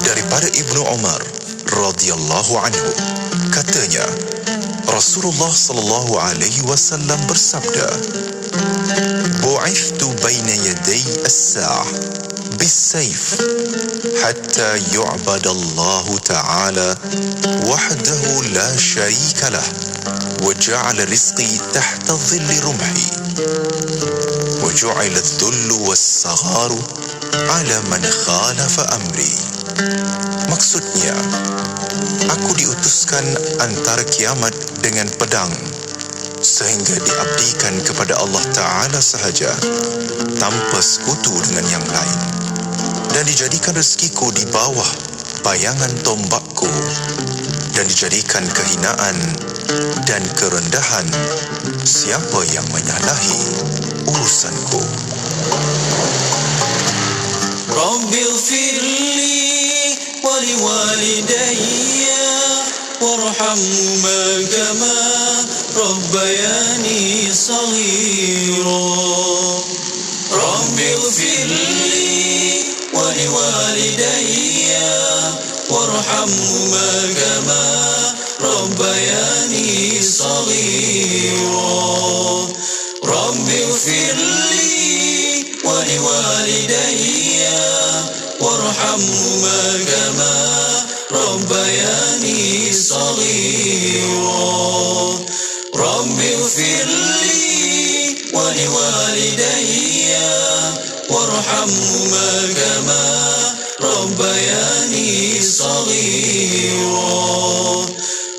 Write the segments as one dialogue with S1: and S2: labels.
S1: Daripada Ibnu Umar radhiyallahu anhu, katanya Rasulullah sallallahu alaihi wasallam bersabda, "Bu'ithtu baina yaday as-sa'ah bis-sayf hatta yu'badallahu ta'ala wahdahu la syarika lah wa ja'ala rizqi tahta dhilli rumhi wa ju'ila adh-dhullu was-sagharu ala man khalafa amri." Maksudnya, aku diutuskan antara kiamat dengan pedang sehingga diabdikan kepada Allah Ta'ala sahaja tanpa sekutu dengan yang lain, dan dijadikan rezekiku di bawah bayangan tombakku, dan dijadikan kehinaan dan kerendahan siapa yang menyalahi urusanku.
S2: Rabbighfirli wa liwalidayya warhamhuma kama rabbayani saghira. Rabbighfirli wa liwalidayya warhamhuma kama rabbayani saghira. Rabbighfirli wa liwalidayya warhamhuma kama rabbayani saghira. Rabbighfirli wa liwalidayya warhamhuma kama rabbayani saghira.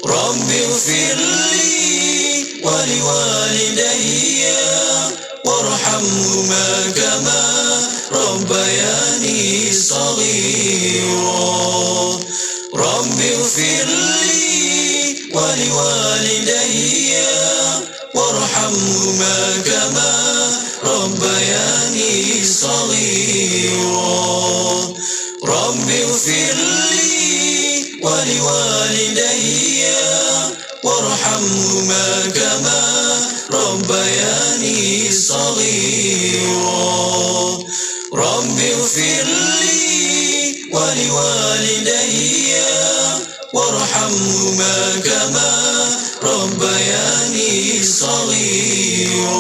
S2: Rabbighfirli wa liwalidayya warhamhuma kama rabbayani saghira. Rabbighfirli wa liwalidayya warhamhuma kama rabbayani saghira. Rabbighfirli wa liwalidayya warhamhuma kama rabbayani saghira. Rabbighfirli wa liwalidayya warhamhuma kama rabbayani saghira.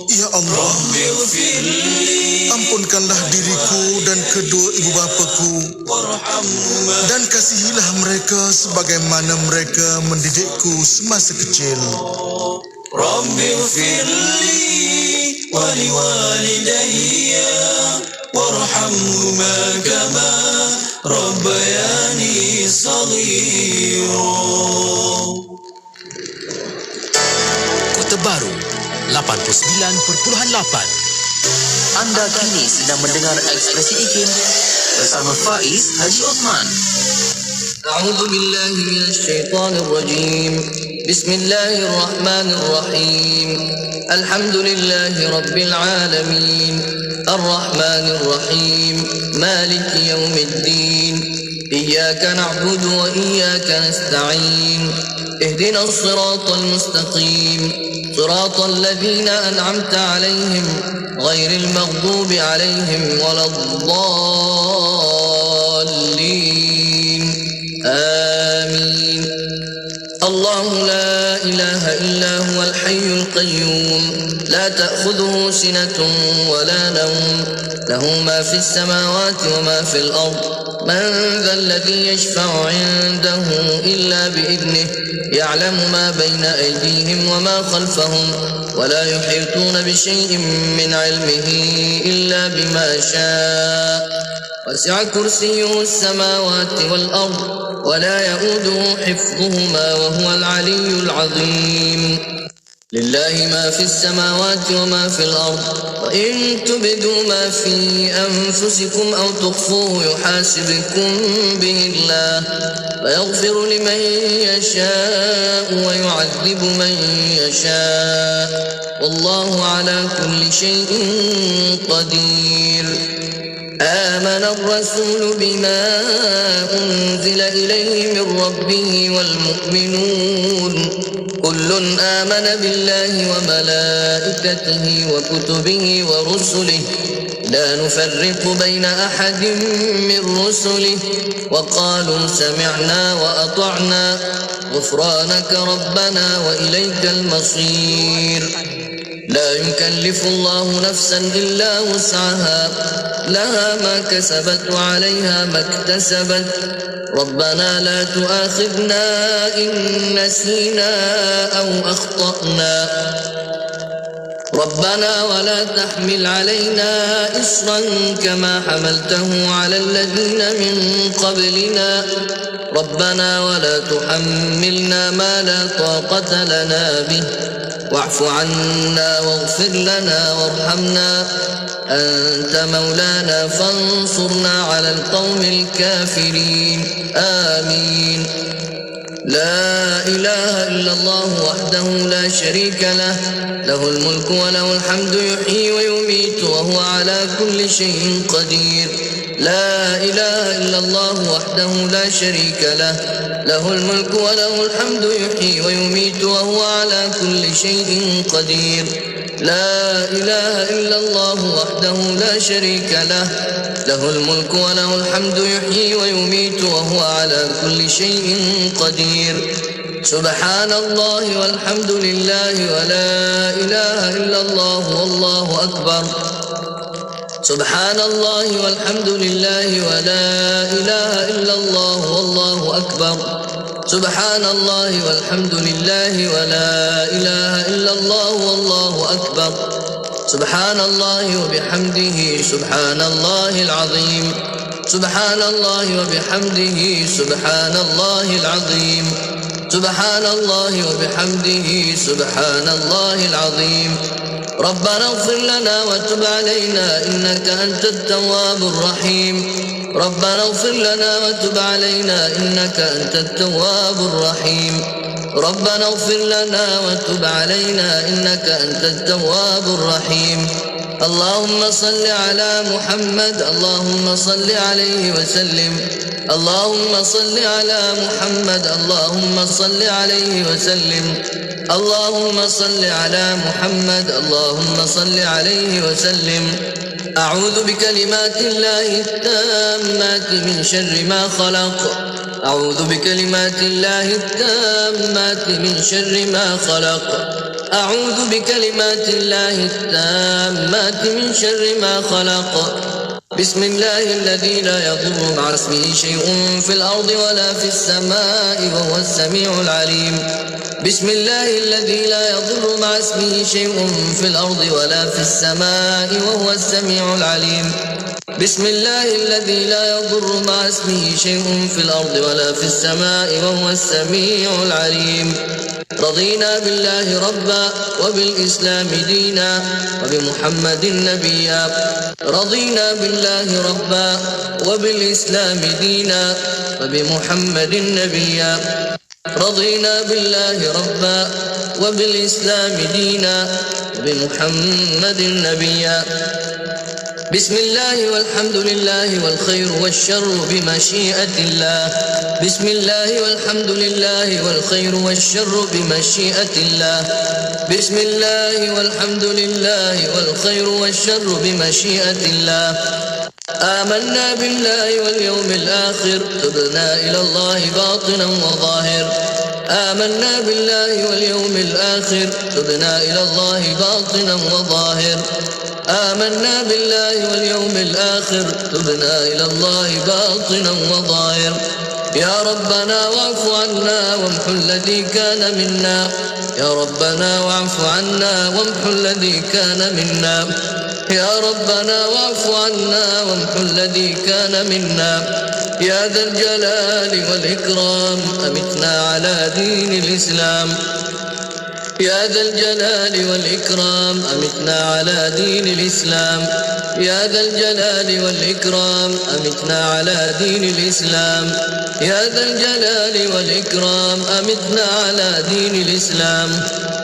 S3: Ya Allah, ampunkanlah diriku dan kedua ibu bapaku, dan kasihilah mereka sebagaimana mereka mendidikku semasa kecil.
S2: Rabbighfirli wa liwalidayya warhamhuma kama rabbayani saghira.
S4: Kota Baru 89.8.
S5: Anda kini sedang mendengar Ekspresi Ikim bersama Faiz Haji Osman.
S6: A'udzu billahi minasy syaithanir rajim. Bismillahirrahmanir rahim. Alhamdulillahi rabbil alamin. Arrahmanir rahim. Maliki yaumiddin. Iyyaka na'budu wa iyyaka nasta'in. Ihdinas siratal mustaqim. صراط الذين أنعمت عليهم غير المغضوب عليهم ولا الضالين آمين. الله لا إله إلا هو الحي القيوم لا تأخذه سنة ولا نوم له ما في السماوات وما في الأرض من ذا الذي يشفع عنده إلا بإذنه يعلم ما بين أيديهم وما خلفهم ولا يحيطون بشيء من علمه إلا بما شاء وسع كرسيه السماوات والأرض ولا يؤوده حفظهما وهو العلي العظيم. لله ما في السماوات وما في الأرض وإن تبدوا ما في أنفسكم أو تخفوه يحاسبكم به الله فيغفر لمن يشاء ويعذب من يشاء والله على كل شيء قدير. آمن الرسول بما أنزل إليه من ربه والمؤمنون كل كل آمن بالله وملائكته وكتبه ورسله لا نفرق بين أحد من رسله وقالوا سمعنا وأطعنا غفرانك ربنا وإليك المصير. لا يكلف الله نفسا إلا وسعها لها ما كسبت وعليها ما اكتسبت ربنا لا تؤاخذنا إن نسينا أو أخطأنا ربنا ولا تحمل علينا إصرا كما حملته على الذين من قبلنا ربنا ولا تحملنا ما لا طاقة لنا به واعف عنا واغفر لنا وارحمنا أنت مولانا فانصرنا على القوم الكافرين آمين. لا إله إلا الله وحده لا شريك له له الملك وله الحمد يحيي ويميت وهو على كل شيء قدير. لا إله إلا الله وحده لا شريك له له الملك وله الحمد يحيي ويميت وهو على كل شيء قدير. لا إله إلا الله وحده لا شريك له له الملك وله الحمد يحيي ويميت وهو على كل شيء قدير. سبحان الله والحمد لله ولا إله إلا الله والله أكبر. سبحان الله والحمد لله ولا إله إلا الله والله أكبر. سبحان الله والحمد لله ولا إله إلا الله والله أكبر. سبحان الله وبحمده سبحان الله العظيم. سبحان الله وبحمده سبحان الله العظيم. سبحان الله وبحمده سبحان الله العظيم. ربنا اغفر لنا وتب علينا إنك أنت التواب الرحيم. ربنا اغفر لنا وتب علينا إنك أنت التواب الرحيم. ربنا اغفر لنا وتب علينا إنك أنت التواب الرحيم. اللهم صل على محمد اللهم صل عليه وسلم. اللهم صل على محمد اللهم صل عليه وسلم. اللهم صل على محمد اللهم صل عليه وسلم. أعوذ بكلمات الله التامات من شر ما خلق. أعوذ بكلمات الله التامات من شر ما خلق. أعوذ بكلمات الله التامات من شر ما خلق. بسم الله الذي لا يضر مع اسمه شيء في الأرض ولا في السماء وهو السميع العليم. بسم الله الذي لا يضر مع اسمه شيء في الأرض ولا في السماء وهو السميع العليم. بسم الله الذي لا يضر مع اسمه شيء في الأرض ولا في السماء وهو السميع العليم. رضينا بالله ربا وبالإسلام دينا وبمحمد نبيا. رضينا بالله ربا وبالإسلام دينا وبمحمد نبيا. رضينا بالله ربا وبالإسلام دينا وبمحمد نبيا. بسم الله والحمد لله والخير والشر بمشيئة الله. بسم الله والحمد لله والخير والشر بمشيئة الله. بسم الله والحمد لله والخير والشر بمشيئة الله. آمنا بالله واليوم الآخر تبنا إلى الله باطنا وظاهر. آمنا بالله واليوم الآخر تبنا إلى الله باطنا وظاهر. آمنا بالله واليوم الآخر تبنا إلى الله باطنا وظاهر. يا ربنا واعف عنا وامحو الذي كان منا. يا ربنا واعف عنا وامحو الذي كان منا. يا ربنا واعف عنا وامحو الذي كان منا. يا ذا الجلال والإكرام أمتنا على دين الإسلام. يا ذا الجلال والإكرام أمتنا على دين الإسلام. يا ذا الجلال والإكرام أمتنا على دين الإسلام. يا ذا الجلال والإكرام أمتنا على دين الإسلام.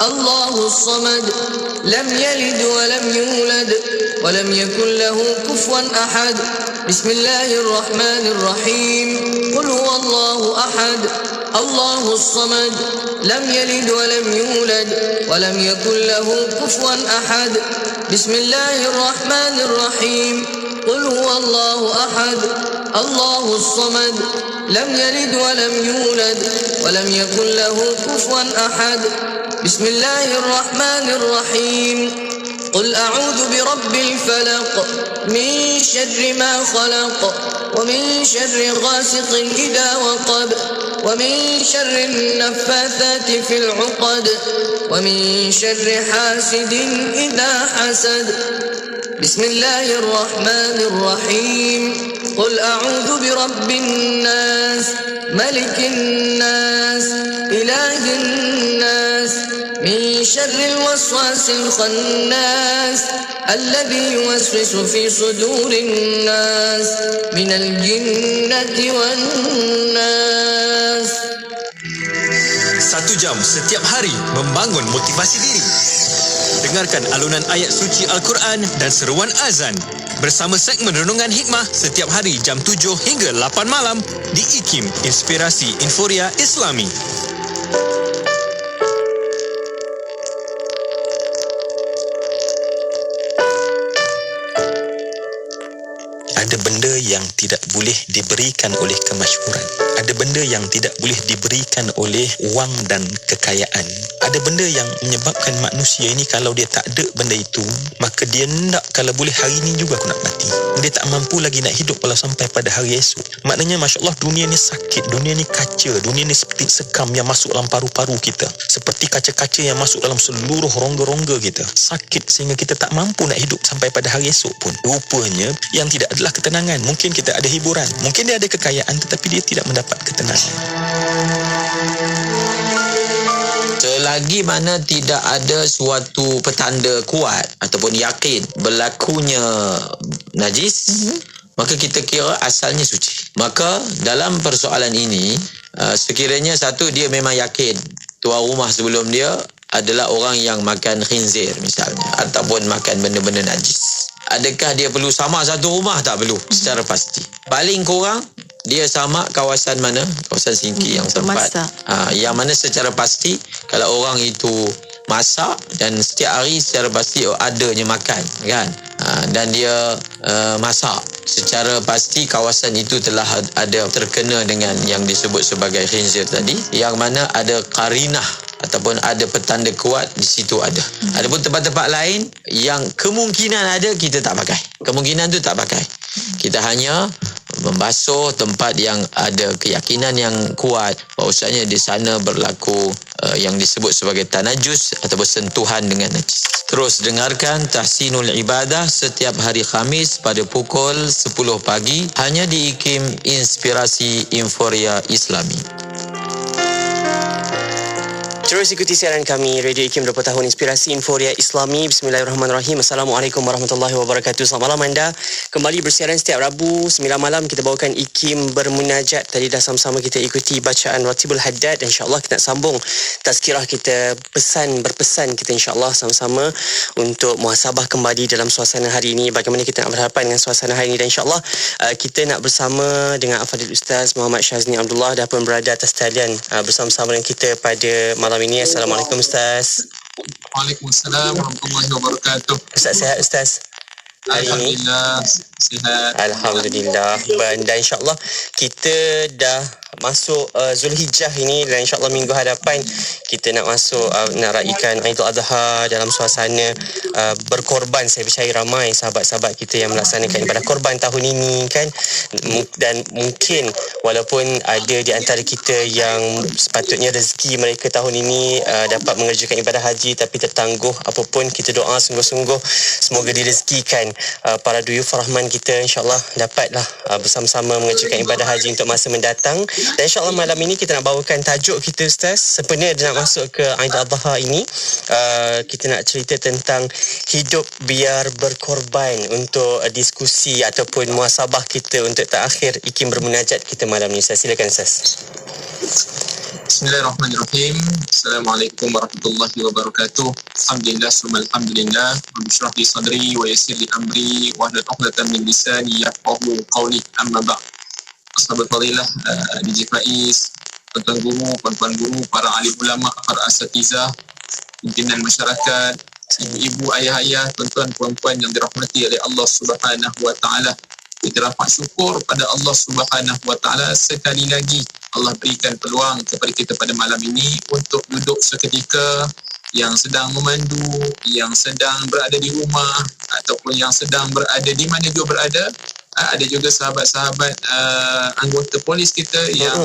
S6: الله الصمد لم يلد ولم يولد ولم يكن له كفوا أحد بسم الله الرحمن الرحيم قل هو الله أحد الله الصمد لم يلد ولم يولد ولم يكن له كفوا أحد بسم الله الرحمن الرحيم قل هو الله أحد الله الصمد لم يلد ولم يولد ولم يكن له كفوا أحد بسم الله الرحمن الرحيم قل أعوذ برب الفلق من شر ما خلق ومن شر غاسق إذا وقب ومن شر النفاثات في العقد ومن شر حاسد إذا حسد بسم الله الرحمن الرحيم قل أعوذ برب الناس ملك الناس إله الناس من شر الوسواس الخناس الذي يوسوس في صدور الناس من الجنة والناس.
S7: 1 jam setiap hari membangun motivasi diri. Dengarkan alunan ayat suci Al-Quran dan seruan azan bersama segmen Renungan Hikmah setiap hari jam 7 hingga 8 malam di IKIM Inspirasi Inforia Islami.
S8: Ada benda yang tidak boleh diberikan oleh kemasyhuran. Ada benda yang tidak boleh diberikan oleh wang dan kekayaan. Ada benda yang menyebabkan manusia ini kalau dia tak ada benda itu, maka dia nak kalau boleh hari ini juga aku nak mati. Dia tak mampu lagi nak hidup kalau sampai pada hari esok. Maknanya Masya Allah, dunia ni sakit, dunia ni kaca, dunia ni seperti sekam yang masuk dalam paru-paru kita. Seperti kaca-kaca yang masuk dalam seluruh rongga-rongga kita. Sakit sehingga kita tak mampu nak hidup sampai pada hari esok pun. Rupanya yang tidak adalah ketenangan. Mungkin kita ada hiburan, mungkin dia ada kekayaan, tetapi dia tidak mendapat ketenangan.
S9: Selagi mana tidak ada suatu petanda kuat ataupun yakin berlakunya najis, maka kita kira asalnya suci. Maka dalam persoalan ini, sekiranya satu, dia memang yakin tuan rumah sebelum dia adalah orang yang makan khinzir misalnya, ataupun makan benda-benda najis. Adakah dia perlu sama satu rumah? Tak perlu secara pasti. Paling kurang dia sama kawasan mana? Kawasan Singki yang tempat. Yang mana secara pasti kalau orang itu masak dan setiap hari secara pasti adanya makan, kan? Dan dia masak, secara pasti kawasan itu telah ada terkena dengan yang disebut sebagai khinzir tadi, yang mana ada qarinah ataupun ada petanda kuat di situ ada. Adapun tempat-tempat lain yang kemungkinan ada, kita tak pakai. Kemungkinan tu tak pakai. Kita hanya membasuh tempat yang ada keyakinan yang kuat bahawasanya di sana berlaku yang disebut sebagai tanajus ataupun sentuhan dengan najis. Terus dengarkan Tahsinul Ibadah setiap hari Khamis pada pukul 10 pagi hanya di IKIM Inspirasi Inforia Islami.
S10: Terus ikuti siaran kami Radio IKIM 20 tahun Inspirasi Inforia Islami. Bismillahirrahmanirrahim. Assalamualaikum warahmatullahi wabarakatuh. Selamat malam anda. Kembali bersiaran setiap Rabu 9 malam kita bawakan IKIM bermunajat. Tadi dah sama-sama kita ikuti bacaan Ratibul Haddad, dan insya-Allah kita nak sambung tazkirah kita, berpesan kita insya-Allah sama-sama untuk muhasabah kembali dalam suasana hari ini. Bagaimana kita nak berhadapan dengan suasana hari ini, dan insya-Allah kita nak bersama dengan Al-Fadhil Ustaz Muhammad Syazni Abdullah dah pun berada atas talian bersama-sama dengan kita pada malam ini. Assalamualaikum Ustaz.
S11: Waalaikumsalam warahmatullahi wabarakatuh.
S10: Ustaz sihat Ustaz?
S11: Alhamdulillah sihat.
S10: Alhamdulillah. Dan insya-Allah kita dah masuk Zulhijjah ini, dan insya-Allah minggu hadapan kita nak masuk nak raikan Aidul Adha dalam suasana berkorban. Saya percaya ramai sahabat-sahabat kita yang melaksanakan ibadah korban tahun ini kan, dan mungkin walaupun ada di antara kita yang sepatutnya rezeki mereka tahun ini dapat mengerjakan ibadah haji tapi tertangguh, apapun kita doa sungguh-sungguh semoga direzekikan para duyuf rahman kita insya-Allah dapatlah bersama-sama mengerjakan ibadah haji untuk masa mendatang. Dan insya-Allah malam ini kita nak bawakan tajuk kita Ustaz. Sebenarnya nak masuk ke Aidul Adha ini, kita nak cerita tentang hidup biar berkorban untuk diskusi ataupun muhasabah kita untuk terakhir IKIM bermunajat kita malam ni. Ustaz, silakan Ustaz.
S11: Bismillahirrahmanirrahim. Assalamualaikum warahmatullahi wabarakatuh. Alhamdulillah, summa alhamdulillah. Rabbi shrah li sadri wa yassir li amri wa hlul 'uqdatam min lisani yafqahu qawli. Amma ba'd. Sahabat fadilah, DJ Faiz, tuan-tuan guru, puan-puan guru, para alim ulama, para asatizah, pimpinan masyarakat, ibu-ibu, ayah-ayah, tuan-tuan, puan-puan yang dirahmati oleh Allah Subhanahu wa taala. Kita dapat syukur pada Allah Subhanahu wa taala sekali lagi Allah berikan peluang kepada kita pada malam ini untuk duduk seketika, yang sedang memandu, yang sedang berada di rumah ataupun yang sedang berada di mana juga berada. Ada juga sahabat-sahabat anggota polis kita yang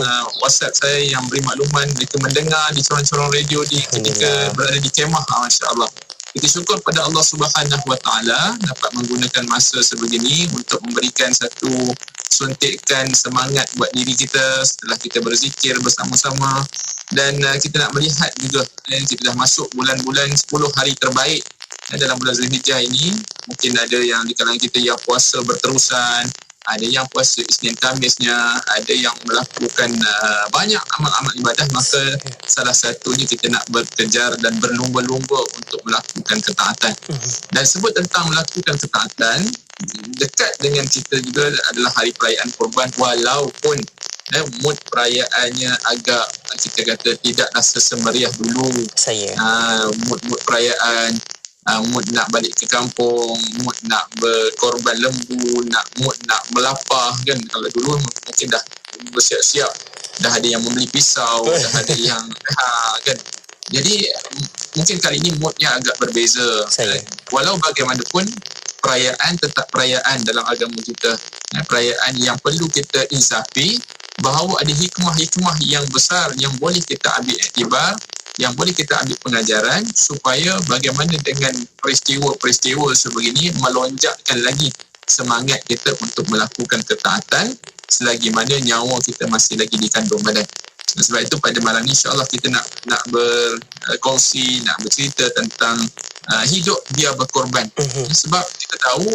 S11: WhatsApp saya yang beri makluman mereka mendengar di corong-corong radio di ketika berada di kemah. Masya-Allah. Kita syukur pada Allah Subhanahu wa taala dapat menggunakan masa sebegini untuk memberikan satu suntikan semangat buat diri kita setelah kita berzikir bersama-sama, dan kita nak melihat juga kita dah masuk bulan-bulan 10 hari terbaik dalam bulan Zulhijjah ini. Mungkin ada yang di kalangan kita yang puasa berterusan, ada yang puasa Isnin Khamisnya, ada yang melakukan banyak amal-amal ibadah. Maka salah satunya kita nak berkejar dan berlumba-lumba untuk melakukan ketaatan. Dan sebut tentang melakukan ketaatan, dekat dengan kita juga adalah hari perayaan Korban, walaupun mood perayaannya agak kita kata tidaklah sesemeriah dulu. Mood perayaan, mood nak balik ke kampung, mood nak berkorban lembu, mood nak melapah kan. Kalau dulu mungkin dah bersiap-siap, dah ada yang membeli pisau, dah ada yang kan. Jadi mungkin kali ini moodnya agak berbeza. Walau bagaimanapun perayaan tetap perayaan dalam agama kita. Perayaan yang perlu kita insafi bahawa ada hikmah-hikmah yang besar yang boleh kita ambil iktibar, yang boleh kita ambil pengajaran, supaya bagaimana dengan peristiwa-peristiwa sebegini melonjakkan lagi semangat kita untuk melakukan ketaatan selagi mana nyawa kita masih lagi di kandung badan. Sebab itu pada malam ni insya-Allah kita nak berkongsi, nak bercerita tentang hidup biar berkorban. Sebab kita tahu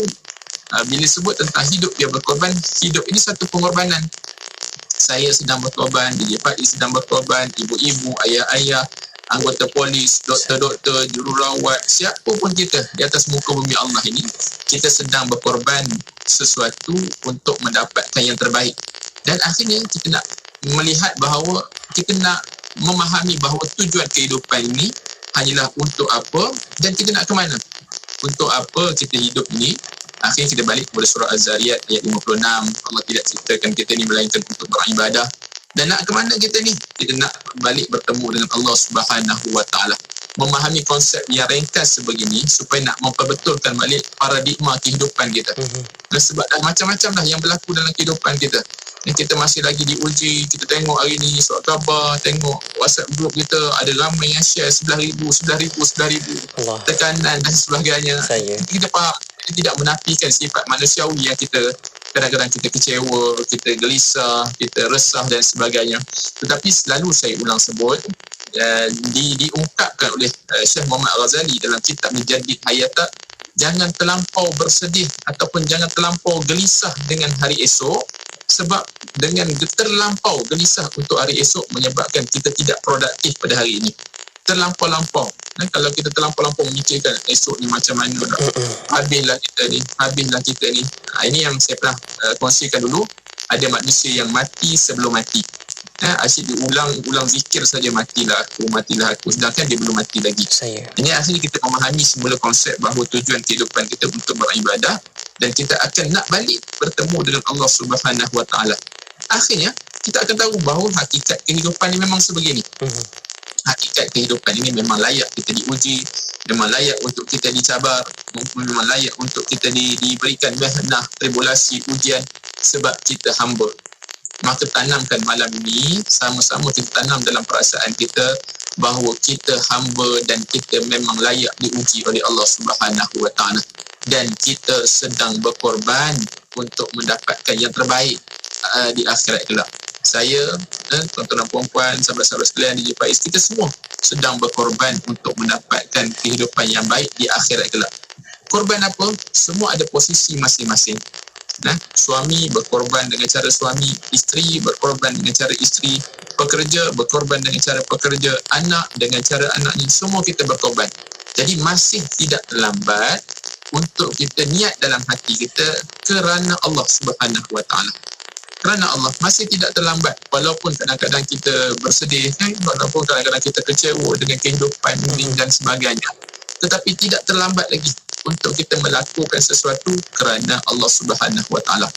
S11: bila sebut tentang hidup biar berkorban, hidup ini satu pengorbanan. Saya sedang berkorban, DJ Faiz sedang berkorban, ibu-ibu, ayah-ayah, anggota polis, doktor-doktor, jururawat, siapa pun kita di atas muka bumi Allah ini, kita sedang berkorban sesuatu untuk mendapatkan yang terbaik. Dan akhirnya kita nak melihat bahawa kita nak memahami bahawa tujuan kehidupan ini hanyalah untuk apa dan kita nak ke mana. Untuk apa kita hidup ini? Akhirnya kita balik kepada surah Az-Zariyat ayat 56. Allah tidak ciptakan kita ni melainkan untuk beribadah. Dan nak ke mana kita ni? Kita nak balik bertemu dengan Allah Subhanahu wa taala. Memahami konsep yang ringkas sebegini supaya nak memperbetulkan balik paradigma kehidupan kita. Dan sebab dah macam-macam dah yang berlaku dalam kehidupan kita. Dan kita masih lagi diuji. Kita tengok hari ni surat khabar, tengok WhatsApp group kita, ada ramai yang share 11,000 tekanan dan sebagainya. Kita faham, kita tidak menafikan sifat manusiawi yang kita kadang-kadang kita kecewa, kita gelisah, kita resah dan sebagainya. Tetapi selalu saya ulang sebut, diungkapkan oleh Syekh Muhammad Ghazali dalam kitab Mujaddid Hayata, jangan terlampau bersedih ataupun jangan terlampau gelisah dengan hari esok, sebab dengan terlampau gelisah untuk hari esok menyebabkan kita tidak produktif pada hari ini. Terlampau-lampau. Kalau kita terlampau-lampau memikirkan esok ni macam mana, habislah kita ni. Ini yang saya pernah kongsikan dulu. Ada manusia yang mati sebelum mati. Asyik diulang zikir saja, matilah aku. Sedangkan dia belum mati lagi. Ini akhirnya kita memahami semula konsep bahawa tujuan kehidupan kita untuk beribadah, dan kita akan nak balik bertemu dengan Allah Subhanahu wa taala. Akhirnya kita akan tahu bahawa hakikat kehidupan ini memang sebegini. Hakikat kehidupan ini memang layak kita diuji, memang layak untuk kita dicabar, memang layak untuk kita diberikan mihnah, tribulasi, ujian, sebab kita hamba. Maka tanamkan malam ini, sama-sama kita tanam dalam perasaan kita bahawa kita hamba dan kita memang layak diuji oleh Allah Subhanahu wa taala, dan kita sedang berkorban untuk mendapatkan yang terbaik di akhirat kelak. Saya, tuan-tuan dan puan-puan, sahabat-sahabat sekalian, DJ Faiz, kita semua sedang berkorban untuk mendapatkan kehidupan yang baik di akhirat kelak. Korban apa? Semua ada posisi masing-masing. Suami berkorban dengan cara suami, isteri berkorban dengan cara isteri, pekerja berkorban dengan cara pekerja, anak dengan cara anaknya, semua kita berkorban. Jadi masih tidak terlambat untuk kita niat dalam hati kita kerana Allah Subhanahu Wa Taala. Kerana Allah masih tidak terlambat, walaupun kadang-kadang kita bersedih, walaupun kadang-kadang kita kecewa dengan kehidupan ini dan sebagainya, tetapi tidak terlambat lagi untuk kita melakukan sesuatu kerana Allah Subhanahu Wa Taala.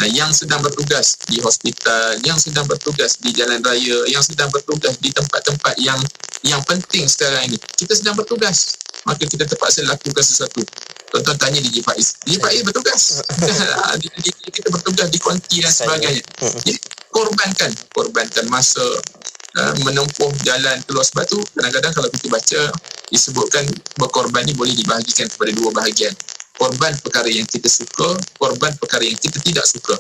S11: Nah, yang sedang bertugas di hospital, yang sedang bertugas di jalan raya, yang sedang bertugas di tempat-tempat yang penting sekarang ini, kita sedang bertugas, maka kita terpaksa lakukan sesuatu. Tuan-tuan tanya DJ Faiz bertugas. Kita bertugas di konti dan sebagainya. Jadi korbankan masa menempuh jalan keluar. Sebab tu kadang-kadang kalau kita baca disebutkan berkorban ni boleh dibahagikan kepada dua bahagian. Korban perkara yang kita suka, korban perkara yang kita tidak suka.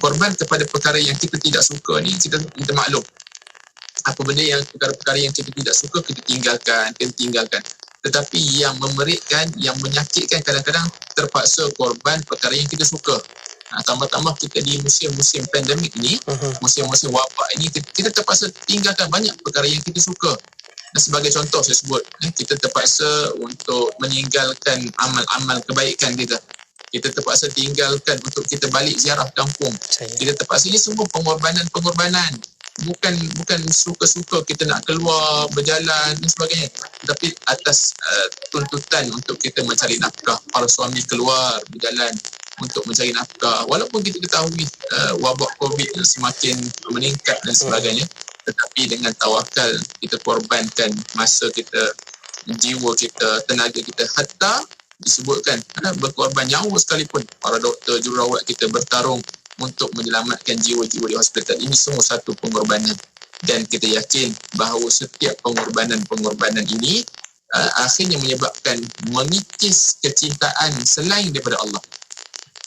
S11: Korban kepada perkara yang kita tidak suka ni kita maklum. Apa benda yang perkara-perkara yang kita tidak suka kita tinggalkan. Tetapi yang memerikkan, yang menyakitkan kadang-kadang terpaksa korban perkara yang kita suka. Tambah-tambah kita di musim-musim pandemik ni, musim-musim wabak ini, kita terpaksa tinggalkan banyak perkara yang kita suka. Dan sebagai contoh saya sebut, kita terpaksa untuk meninggalkan amal-amal kebaikan kita. Kita terpaksa tinggalkan untuk kita balik ziarah kampung. Kita terpaksa, ini semua pengorbanan. Bukan suka-suka kita nak keluar berjalan dan sebagainya, tapi atas tuntutan untuk kita mencari nafkah. Para suami keluar berjalan untuk mencari nafkah, walaupun kita ketahui wabak COVID semakin meningkat dan sebagainya, tetapi dengan tawakal kita korbankan masa kita, jiwa kita, tenaga kita, hatta disebutkan berkorban nyawa sekalipun. Para doktor, jururawat kita bertarung untuk menyelamatkan jiwa-jiwa di hospital. Ini semua satu pengorbanan, dan kita yakin bahawa setiap pengorbanan ini akhirnya menyebabkan mengikis kecintaan selain daripada Allah.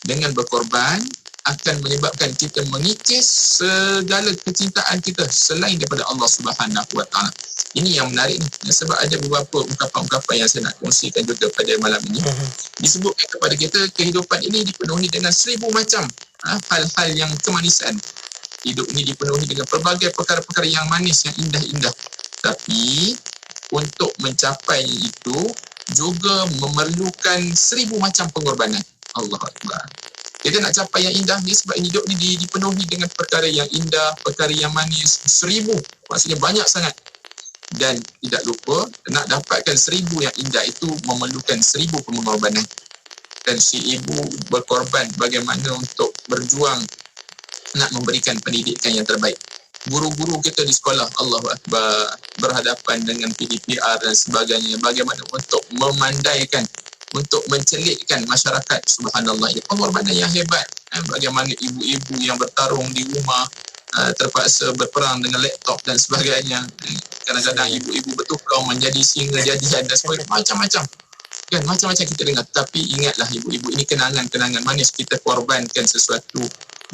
S11: Dengan berkorban akan menyebabkan kita mengikis segala kecintaan kita selain daripada Allah Subhanahu Wa Taala. Ini yang menarik ni, sebab ada beberapa ungkapan-ungkapan yang saya nak kongsikan juga pada malam ini. Disebutkan kepada kita kehidupan ini dipenuhi dengan 1000 macam hal-hal yang kemanisan. Hidup ini dipenuhi dengan pelbagai perkara-perkara yang manis, yang indah-indah. Tapi untuk mencapai itu juga memerlukan 1000 macam pengorbanan. Allah Akbar. Kita nak capai yang indah ni sebab hidup ni dipenuhi dengan perkara yang indah, perkara yang manis. 1000, maksudnya banyak sangat. Dan tidak lupa, nak dapatkan 1000 yang indah itu memerlukan 1000 pengorbanan. Dan si ibu berkorban bagaimana untuk berjuang nak memberikan pendidikan yang terbaik. Guru-guru kita di sekolah, Allahu Akbar, berhadapan dengan PDPR dan sebagainya, bagaimana untuk memandaikan, untuk mencelitkan masyarakat. Subhanallah, ini pengorbanan yang hebat. Bagaimana ibu-ibu yang bertarung di rumah, terpaksa berperang dengan laptop dan sebagainya. Kadang-kadang ibu-ibu bertukar menjadi singa jadian dan sebagainya, macam-macam. Kan, macam-macam kita dengar. Tapi ingatlah ibu-ibu, ini kenangan-kenangan manis. Kita korbankan sesuatu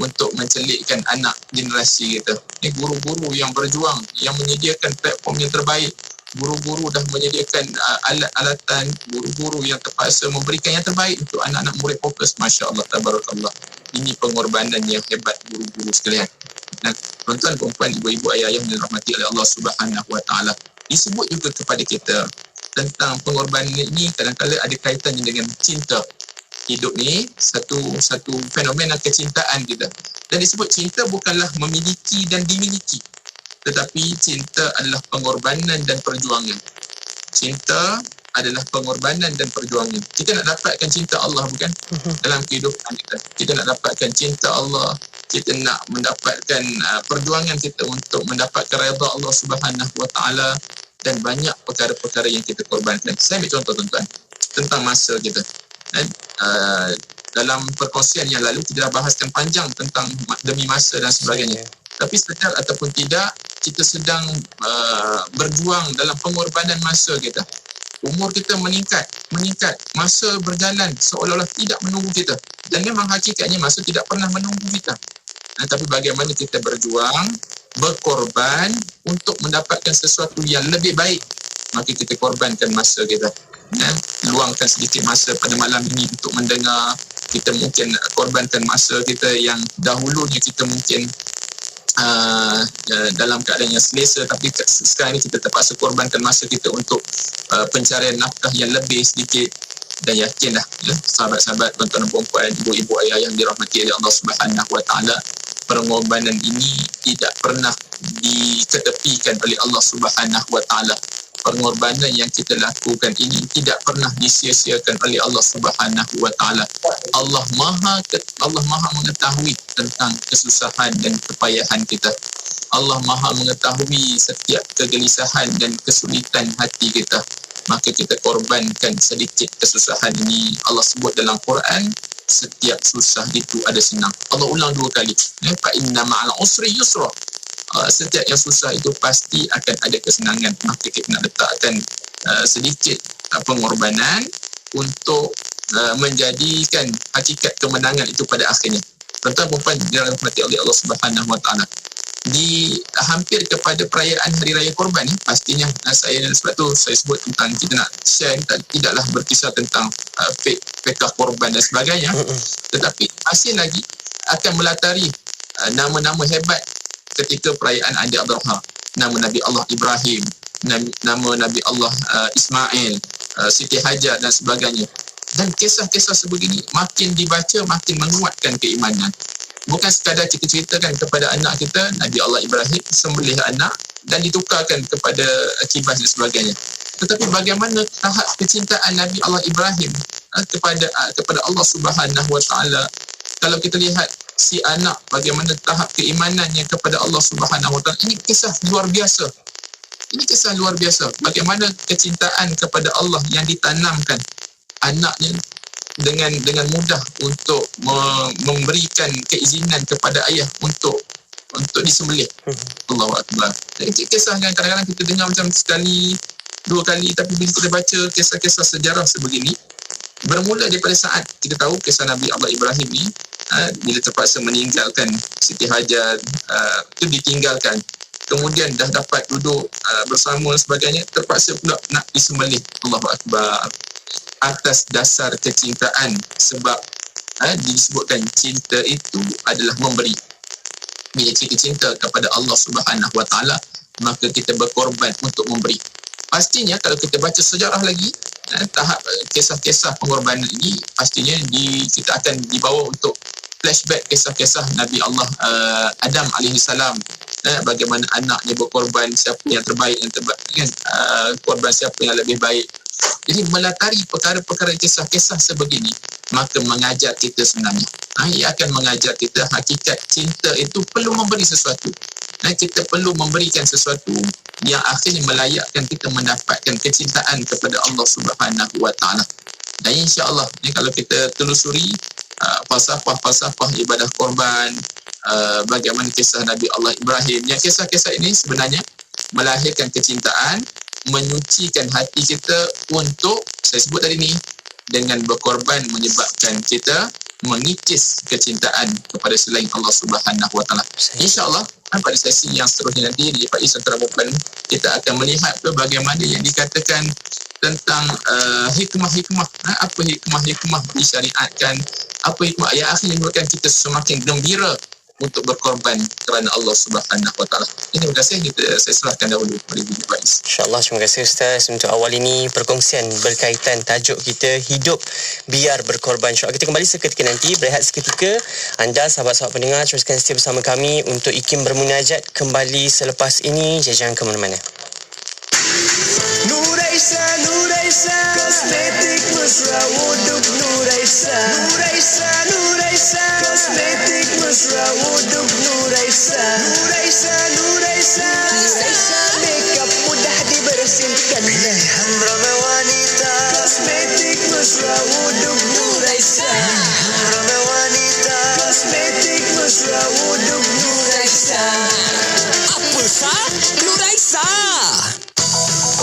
S11: untuk mencelitkan anak generasi kita. Ini guru-guru yang berjuang, yang menyediakan platform yang terbaik. Guru-guru dah menyediakan alat-alatan. Guru-guru yang terpaksa memberikan yang terbaik untuk anak-anak murid fokus. Masya Allah, tabarakallah. Ini pengorbanan yang hebat guru-guru sekalian. Dan tuan-tuan, perempuan, ibu-ibu, ayah-ayah yang dirahmati oleh Allah Subhanahu Wa Taala, disebut juga kepada kita tentang pengorbanan ini kadang-kadang ada kaitannya dengan cinta. Hidup ni satu fenomena kecintaan kita. Dan disebut cinta bukanlah memiliki dan dimiliki, tetapi cinta adalah pengorbanan dan perjuangan. Cinta adalah pengorbanan dan perjuangan. Kita nak dapatkan cinta Allah, bukan? Dalam kehidupan kita, kita nak dapatkan cinta Allah. Kita nak mendapatkan perjuangan kita untuk mendapatkan redha Allah Subhanahu Wa Taala. Dan banyak perkara-perkara yang kita korbankan. Saya ambil contoh tuan-tuan tentang masa kita. Dalam perkongsian yang lalu kita dah bahaskan panjang tentang demi masa dan sebagainya. Tapi sedar ataupun tidak, kita sedang berjuang dalam pengorbanan masa kita. Umur kita meningkat. Masa berjalan seolah-olah tidak menunggu kita. Dan memang hakikatnya masa tidak pernah menunggu kita. Tapi bagaimana kita berjuang, berkorban untuk mendapatkan sesuatu yang lebih baik, maka kita korbankan masa kita. Luangkan sedikit masa pada malam ini untuk mendengar kita mungkin korbankan masa kita yang dahulunya kita mungkin dalam keadaan yang selesa, tapi sekarang ni kita terpaksa korbankan masa kita untuk pencarian nafkah yang lebih sedikit. Dan yakinlah sahabat-sahabat, tuan-tuan dan puan-puan, ibu-ibu, ayah yang dirahmati oleh Allah Subhanahu Wa Taala, pengorbanan ini tidak pernah diketepikan oleh Allah Subhanahu Wa Taala. Pengorbanan yang kita lakukan ini tidak pernah disia-siakan oleh Allah Subhanahu Wa Taala. Allah Maha mengetahui tentang kesusahan dan kepayahan kita. Allah Maha mengetahui setiap kegelisahan dan kesulitan hati kita. Maka kita korbankan sedikit kesusahan ini. Allah sebut dalam Quran, setiap susah itu ada senang. Allah ulang 2 kali. Fa inna ma'al usri yusra. Setiap yang susah itu pasti akan ada kesenangan. Maka kita nak letakkan sedikit pengorbanan untuk menjadikan hakikat kemenangan itu pada akhirnya. Tuan-tuan dan puan dirahmati oleh Allah Subhanahu Wa Taala. Di hampir kepada perayaan Hari Raya Korban ni, pastinya sebab tu saya sebut tentang kita nak share, tidaklah berkisah tentang fiqh korban dan sebagainya, tetapi masih lagi akan melatari nama-nama hebat ketika perayaan Aidil Adha. Nama Nabi Allah Ibrahim, nama Nabi Allah Ismail, Siti Hajar dan sebagainya. Dan kisah-kisah sebegini makin dibaca makin menguatkan keimanan. Bukan sekadar kita ceritakan kepada anak kita, Nabi Allah Ibrahim sembelih anak dan ditukarkan kepada kibas dan sebagainya. Tetapi bagaimana tahap kecintaan Nabi Allah Ibrahim kepada Allah Subhanahu Wa Taala. Kalau kita lihat si anak, bagaimana tahap keimanannya kepada Allah Subhanahu Wa Taala. Ini kisah luar biasa. Ini kisah luar biasa. Bagaimana kecintaan kepada Allah yang ditanamkan anaknya dengan mudah untuk memberikan keizinan kepada ayah untuk disembelih. Allahu Akbar. Jadi kisah yang kadang-kadang kita dengar macam sekali, 2 kali, tapi bila kita baca kisah-kisah sejarah sebegini, bermula daripada saat kita tahu kisah Nabi Allah Ibrahim ni, bila terpaksa meninggalkan Siti Hajar, itu ditinggalkan, kemudian dah dapat duduk bersama dan sebagainya, terpaksa pula nak disembelih. Allahu Akbar. Atas dasar kecintaan, sebab disebutkan cinta itu adalah memberi. Bila kita cinta kepada Allah Subhanahu Wa Taala, maka kita berkorban untuk memberi. Pastinya kalau kita baca sejarah lagi, tahap kisah-kisah pengorbanan ini pastinya kita akan dibawa untuk flashback kisah-kisah Nabi Allah Adam alaihissalam, bagaimana anaknya berkorban, siapa yang terbaik, korban siapa yang lebih baik. Jadi melatari perkara-perkara kisah-kisah sebegini, maka mengajar kita sebenarnya. Ia akan mengajar kita hakikat cinta itu perlu memberi sesuatu. Kita perlu memberikan sesuatu yang akhirnya melayakkan kita mendapatkan kecintaan kepada Allah Subhanahu Wa Taala. Dan insya-Allah kalau kita telusuri falsafah ibadah korban, bagaimana kisah Nabi Allah Ibrahim, yang kisah-kisah ini sebenarnya melahirkan kecintaan, menyucikan hati kita untuk, saya sebut tadi ni, dengan berkorban menyebabkan kita mengikis kecintaan kepada selain Allah Subhanahu Wa Taala. InsyaAllah pada sesi yang seterusnya nanti di Faiz Antara Bukan, kita akan melihat bagaimana yang dikatakan tentang hikmah-hikmah. Apa hikmah-hikmah disyariatkan, apa hikmah yang akhirnya menyebabkan kita semakin gembira untuk berkorban kerana Allah Subhanahu Wa Taala. Terima kasih. Saya serahkan dahulu kepada Ibu Faiz.
S10: InsyaAllah, terima kasih Ustaz untuk awal ini perkongsian berkaitan tajuk kita, hidup biar berkorban. InsyaAllah kita kembali seketika nanti, berehat seketika. Anda sahabat-sahabat pendengar teruskan setia bersama kami untuk IKIM bermunajat kembali selepas ini. Jangan ke mana-mana.
S2: Nuraisa, Nuraisa, kosmetik mesra wuduk Nuraisa. Nuraisa, Nuraisa, kosmetik mesra wuduk Nuraisa. Nuraisa, Nuraisa, makeup mudah dibersihkan. Pilihan ramai wanita, kosmetik mesra wuduk Nuraisa. Ramai wanita, kosmetik mesra wuduk Nuraisa.
S4: Apa sah? Nuraisa.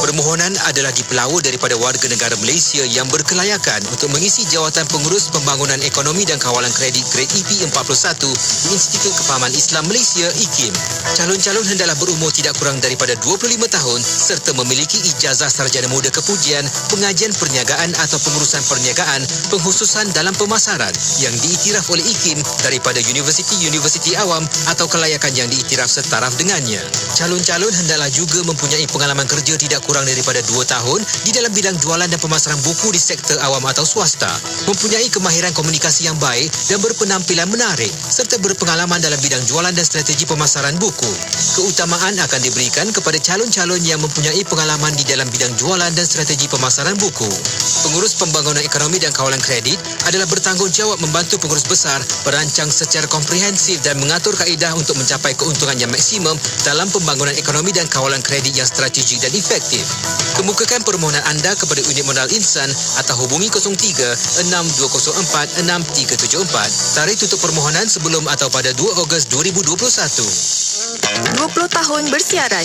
S7: Permohonan adalah dipelawa daripada warga negara Malaysia yang berkelayakan untuk mengisi jawatan pengurus pembangunan ekonomi dan kawalan kredit grade EP41 di Institut Kefahaman Islam Malaysia IKIM. Calon-calon hendaklah berumur tidak kurang daripada 25 tahun serta memiliki ijazah sarjana muda kepujian, pengajian perniagaan atau pengurusan perniagaan, pengkhususan dalam pemasaran yang diiktiraf oleh IKIM daripada universiti-universiti awam atau kelayakan yang diiktiraf setaraf dengannya. Calon-calon hendaklah juga mempunyai pengalaman kerja tidak kurang daripada 2 tahun di dalam bidang jualan dan pemasaran buku di sektor awam atau swasta, mempunyai kemahiran komunikasi yang baik dan berpenampilan menarik serta berpengalaman dalam bidang jualan dan strategi pemasaran buku. Keutamaan akan diberikan kepada calon-calon yang mempunyai pengalaman di dalam bidang jualan dan strategi pemasaran buku. Pengurus pembangunan ekonomi dan kawalan kredit adalah bertanggungjawab membantu pengurus besar merancang secara komprehensif dan mengatur kaedah untuk mencapai keuntungan yang maksimum dalam pembangunan ekonomi dan kawalan kredit yang strategik dan efektif. Kemukakan permohonan anda kepada unit modal insan atau hubungi 03-6204-6374. Tarikh tutup permohonan sebelum atau pada 2 Ogos 2021.
S12: 20 tahun bersiaran.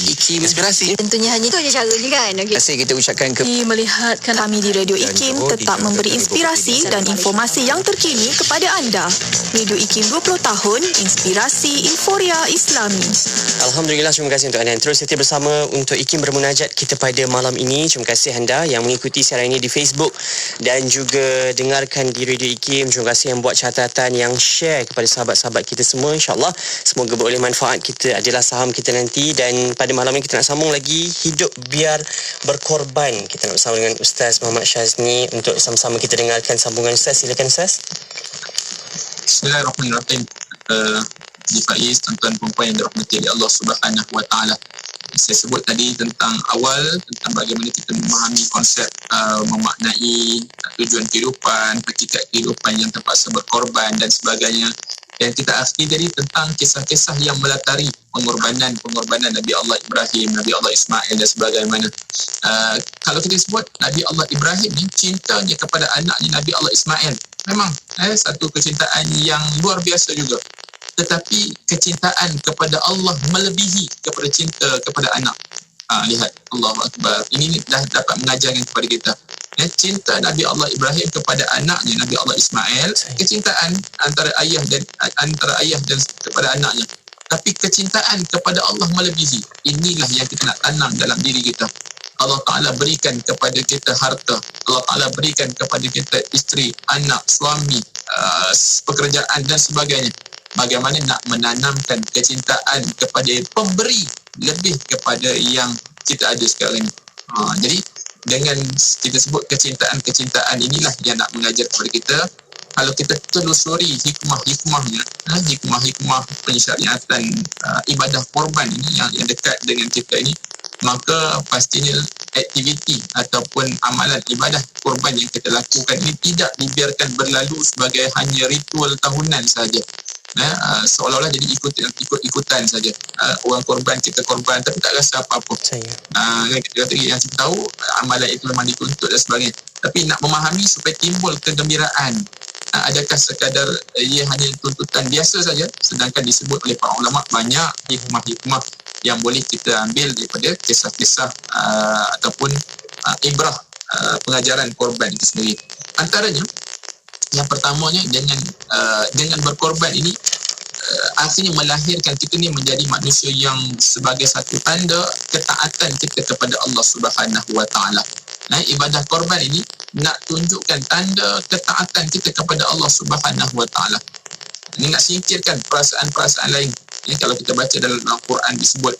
S5: IKIM Inspirasi.
S12: Tentunya hanya itu saja cara je kan.
S5: Terima kasih kita ucapkan
S12: Melihatkan kami di Radio IKIM tetap memberi inspirasi dan informasi yang terkini kepada anda. Radio IKIM 20 tahun, inspirasi Inforia Islami.
S10: Alhamdulillah, terima kasih untuk anda yang terus setia bersama untuk IKIM Bermunajat kita pada malam ini. Terima kasih anda yang mengikuti siaran ini di Facebook dan juga dengarkan di Radio IKIM. Terima kasih yang buat catatan, yang share kepada sahabat-sahabat kita semua. InsyaAllah semoga beroleh manfaat. Kita adalah saham kita nanti. Dan pada malam ini kita nak sambung lagi Hidup Biar Berkorban. Kita nak bersama dengan Ustaz Muhammad Syazni untuk sama-sama kita dengarkan sambungan Ustaz. Silakan Ustaz.
S11: Bismillahirrahmanirrahim. Di Faiz, tuan-tuan perempuan yang dirahmati oleh Allah Subhanahu Wa Taala. Saya sebut tadi tentang tentang bagaimana kita memahami konsep memaknai tujuan kehidupan, hakikat kehidupan yang terpaksa berkorban dan sebagainya. Dan kita akhiri tadi tentang kisah-kisah yang melatari pengorbanan Nabi Allah Ibrahim, Nabi Allah Ismail dan sebagainya. Kalau kita sebut Nabi Allah Ibrahim ni cintanya kepada anaknya Nabi Allah Ismail, memang satu kecintaan yang luar biasa juga. Tetapi kecintaan kepada Allah melebihi kepada cinta kepada anak. Lihat, Allahu Akbar. Ini dah dapat mengajarkan kepada kita. Cinta Nabi Allah Ibrahim kepada anaknya Nabi Allah Ismail, kecintaan antara ayah dan kepada anaknya. Tapi kecintaan kepada Allah melebihi. Inilah yang kita nak tanam dalam diri kita. Allah Ta'ala berikan kepada kita harta. Allah Ta'ala berikan kepada kita isteri, anak, suami, pekerjaan dan sebagainya. Bagaimana nak menanamkan kecintaan kepada pemberi lebih kepada yang kita ada sekarang ini. Jadi dengan kita sebut kecintaan inilah yang nak mengajar kepada kita. Kalau kita telusuri hikmahnya, hikmah pensyariatan ibadah korban ini yang dekat dengan kita ini, maka pastinya aktiviti ataupun amalan ibadah korban yang kita lakukan ini tidak dibiarkan berlalu sebagai hanya ritual tahunan sahaja. Seolah-olah jadi ikut-ikutan saja. Orang korban, kita korban tapi tak rasa apa-apa. Kita kata yang kita tahu amalan itu memang dituntut dan sebagainya. Tapi nak memahami supaya timbul kegembiraan. Adakah sekadar ia hanya tuntutan biasa saja, sedangkan disebut oleh para ulama banyak hikmah-hikmah yang boleh kita ambil daripada kisah-kisah ataupun ibrah pengajaran korban itu sendiri. Antaranya yang pertamanya dengan berkorban ini akhirnya melahirkan kita ni menjadi manusia yang sebagai satu tanda ketaatan kita kepada Allah Subhanahu Wa Taala. Ibadah korban ini nak tunjukkan tanda ketaatan kita kepada Allah Subhanahu Wa Taala. Ini nak singkirkan perasaan-perasaan lain. Kalau kita baca dalam Al-Quran disebut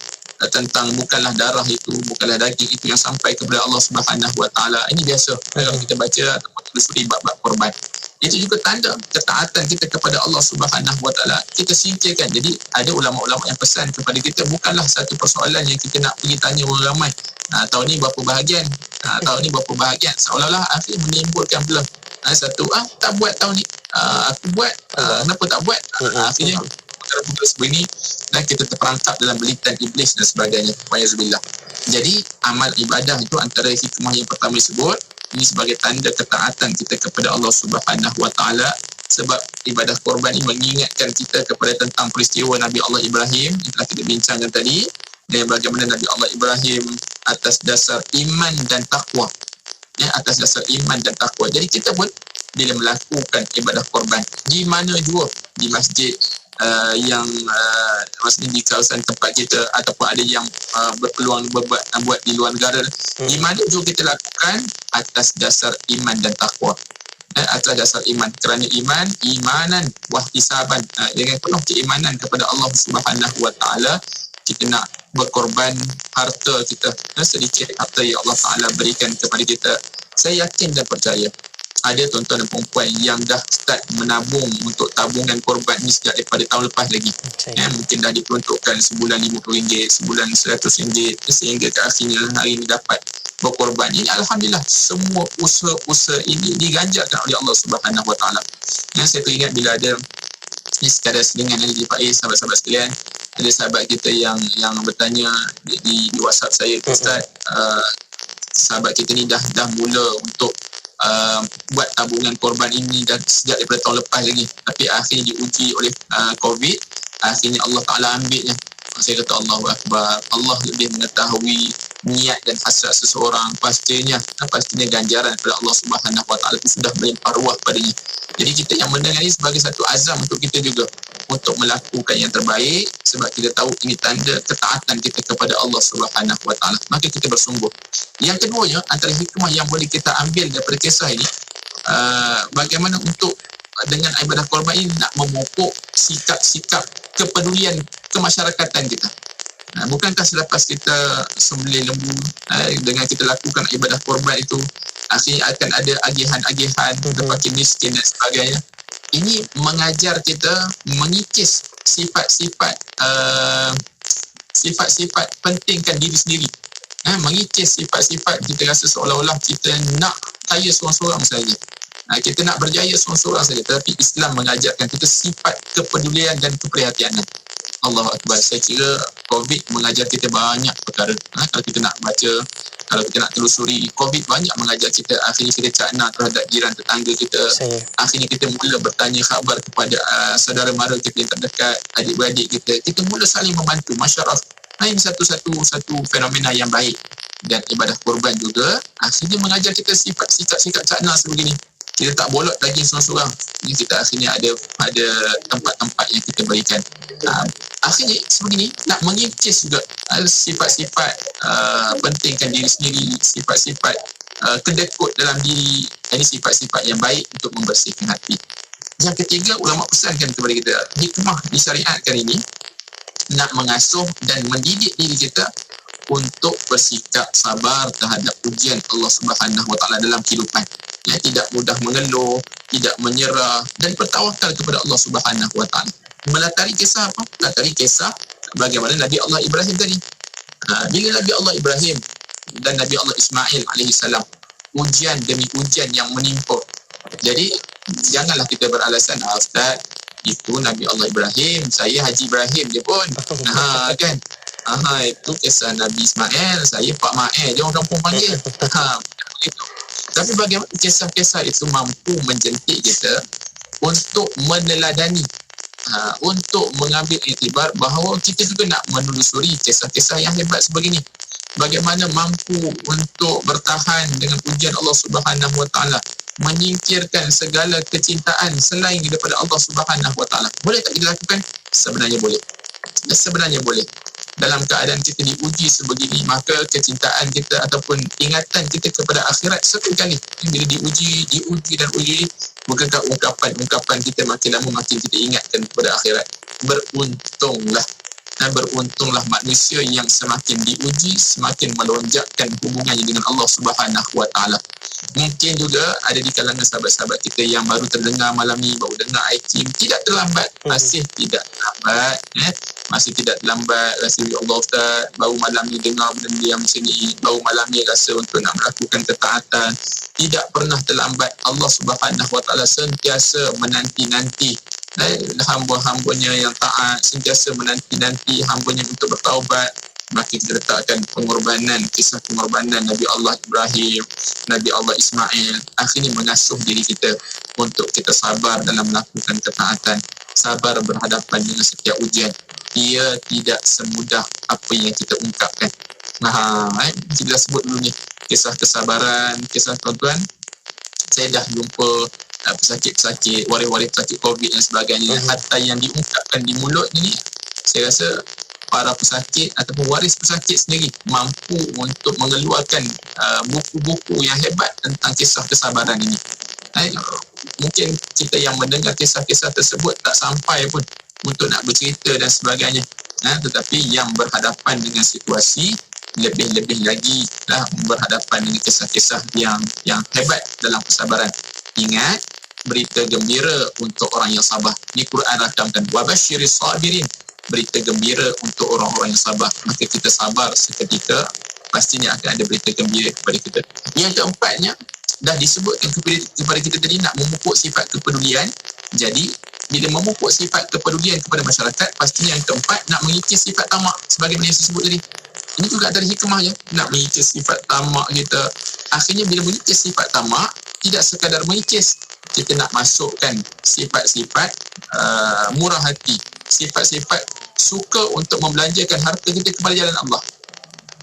S11: tentang bukanlah darah itu, bukanlah daging itu yang sampai kepada Allah Subhanahu Wa Taala. Ini biasa kalau kita baca ataupun telusuri bab-bab korban. Itu juga tanda ketaatan kita kepada Allah Subhanahu Wa Taala. Kita singkirkan. Jadi ada ulama-ulama yang pesan kepada kita, bukanlah satu persoalan yang kita nak pergi tanya orang ramai. Tahun ni berapa bahagian? Tahun ni berapa bahagian? Seolah-olah akhirnya menimbulkan pula satu tak buat tahun ni. Aku buat. Kenapa tak buat? Akhirnya perkara-perkara seperti ini dan kita terperangkap dalam belitan iblis dan sebagainya. Wa'azubillah. Jadi amal ibadah itu antara hikmah yang pertama disebut ini sebagai tanda ketaatan kita kepada Allah Subhanahu Wa Taala, sebab ibadah korban ini mengingatkan kita kepada tentang peristiwa Nabi Allah Ibrahim yang telah kita bincangkan tadi, dan bagaimana Nabi Allah Ibrahim atas dasar iman dan takwa. Ya, atas dasar iman dan takwa. Jadi kita pun bila melakukan ibadah korban di mana jua, di masjid yang maksudnya di kawasan tempat kita, ataupun ada yang berpeluang buat di luar negara, di mana juga kita lakukan atas dasar iman dan takwa. Atas dasar iman, kerana imanan wahtisaban, dengan penuh keimanan kepada Allah Subhanahu wa taala, kita nak berkorban harta kita, sedikit harta yang Allah Taala berikan kepada kita. Saya yakin dan percaya ada tuan-tuan dan perempuan yang dah start menabung untuk tabungan korban ni sejak daripada tahun lepas lagi. Mungkin dah diperuntukkan sebulan RM50, sebulan RM100, sehingga ke akhirnya hari ini dapat berkorban. Ini alhamdulillah, semua usaha-usaha ini diganjarkan oleh Allah Subhanahu Wa Taala. Saya teringat bila ada ni sekadar selingan di Faiz, sahabat-sahabat sekalian, ada sahabat kita yang bertanya di WhatsApp saya, Ustaz, sahabat kita ni dah mula untuk buat tabungan korban ini dan sejak daripada tahun lepas lagi, tapi akhirnya diuji oleh COVID, akhirnya Allah Ta'ala ambilnya. Saya kata Allahu Akbar, Allah lebih mengetahui niat dan hasrat seseorang. Pastinya ganjaran daripada Allah Subhanahu Wa Taala itu sudah melimpah ruah padanya. Jadi kita yang mendengar ini sebagai satu azam untuk kita juga untuk melakukan yang terbaik, sebab kita tahu ini tanda ketaatan kita kepada Allah Subhanahu Wa Taala. Maka kita bersungguh. Yang keduanya, antara hikmah yang boleh kita ambil daripada kisah ini, bagaimana untuk dengan ibadah korban ini nak memupuk sikap-sikap kepedulian kemasyarakatan kita. Bukankah selepas kita sembelih lembu, dengan kita lakukan ibadah korban itu, akhirnya akan ada agihan-agihan terpakai miskin dan sebagainya. Ini mengajar kita mengikis sifat-sifat pentingkan diri sendiri. Mengikis sifat-sifat kita rasa seolah-olah kita nak kaya seorang-seorang saja. Kita nak berjaya seorang-seorang saja. Tetapi Islam mengajarkan kita sifat kepedulian dan keprihatinan. Allahu Akbar. Saya kira COVID mengajar kita banyak perkara. Kalau kita nak baca, kalau kita nak telusuri, COVID banyak mengajar kita. Akhirnya kita cakna terhadap jiran tetangga kita. Akhirnya kita mula bertanya khabar kepada saudara mara kita yang terdekat, adik-beradik kita. Kita mula saling membantu, masyarakat. Ini satu fenomena yang baik. Dan ibadah korban juga akhirnya mengajar kita sikap-sikap cakna sebegini. Kita tak bolot daging seorang-seorang. Ini kita akhirnya ada tempat-tempat yang kita berikan. Akhirnya sebegini nak mengikis juga sifat-sifat pentingkan diri sendiri, sifat-sifat kedekut dalam diri. Ini sifat-sifat yang baik untuk membersihkan hati. Yang ketiga, ulama pesankan kepada kita, hikmah disyariatkan ini nak mengasuh dan mendidik diri kita untuk bersikap sabar terhadap ujian Allah Subhanahu Wa Taala dalam kehidupan. Tidak mudah mengeluh, tidak menyerah, dan bertawakal kepada Allah Subhanahu Wa Taala. Melatari kisah apa? Melatari kisah bagaimana Nabi Allah Ibrahim tadi. Bila Nabi Allah Ibrahim dan Nabi Allah Ismail alaihissalam, ujian demi ujian yang menimpa. Jadi janganlah kita beralasan, Ustaz, itu Nabi Allah Ibrahim, saya Haji Ibrahim dia pun. Kan? Itu kisah Nabi Ismail, saya Pak Ma'e, dia orang kampung panggil. Begitu. Tapi bagaimana kisah-kisah itu mampu menjentik kita untuk meneladani, untuk mengambil iktibar bahawa kita juga nak menelusuri kisah-kisah yang hebat sebegini. Bagaimana mampu untuk bertahan dengan ujian Allah Subhanahu Wa Taala, menyingkirkan segala kecintaan selain daripada Allah Subhanahu Wa Taala. Boleh tak kita lakukan? Sebenarnya boleh. Dalam keadaan kita diuji sebegini, maka kecintaan kita ataupun ingatan kita kepada akhirat satu kali. Bila diuji dan uji, bukankah ungkapan kita makin lama makin kita ingatkan kepada akhirat. Beruntunglah manusia yang semakin diuji, semakin melonjakkan hubungannya dengan Allah Subhanahu Wa Taala. Mungkin juga ada di kalangan sahabat-sahabat kita yang baru terdengar malam ni, baru dengar IKIM. Tidak terlambat, masih tidak terlambat. Masih tidak terlambat. Rasa Allah Ustaz, baru malam ni dengar benda yang macam ni, baru malam ni rasa untuk nak melakukan ketaatan. Tidak pernah terlambat. Allah Subhanahu Wa Taala sentiasa menanti-nanti hamba-hambanya yang taat, sentiasa menanti-nanti hambanya untuk bertaubat. Maka kita letakkan kisah pengorbanan Nabi Allah Ibrahim, Nabi Allah Ismail, akhirnya mengasuh diri kita untuk kita sabar dalam melakukan ketaatan, sabar berhadapan dengan setiap ujian. Ia tidak semudah apa yang kita ungkapkan. Kita dah sebut dulu ni kisah kesabaran, kisah tuan-tuan. Saya dah jumpa pesakit-pesakit, waris-waris pesakit COVID dan sebagainya. Hatta yang diungkapkan di mulut ni, saya rasa para pesakit ataupun waris pesakit sendiri mampu untuk mengeluarkan buku-buku yang hebat tentang kisah kesabaran ini. Mungkin kita yang mendengar kisah-kisah tersebut tak sampai pun untuk nak bercerita dan sebagainya. Tetapi yang berhadapan dengan situasi lebih-lebih lagi berhadapan dengan kisah-kisah yang hebat dalam kesabaran. Ingat, berita gembira untuk orang yang sabar. Ini Quran rakamkan, wabasyiris sabirin, berita gembira untuk orang-orang yang sabar. Maka kita sabar seketika, pastinya akan ada berita gembira kepada kita. Yang keempatnya, dah disebutkan kepada kita tadi nak memupuk sifat kepedulian. Jadi bila memupuk sifat kepedulian kepada masyarakat, pastinya yang keempat nak mengikis sifat tamak sebagaimana yang saya sebut tadi. Ini juga antara hikmahnya, nak mengikis sifat tamak kita. Akhirnya bila mengikis sifat tamak, tidak sekadar mengikis, kita nak masukkan sifat-sifat murah hati, sifat-sifat suka untuk membelanjakan harta kita kepada jalan Allah.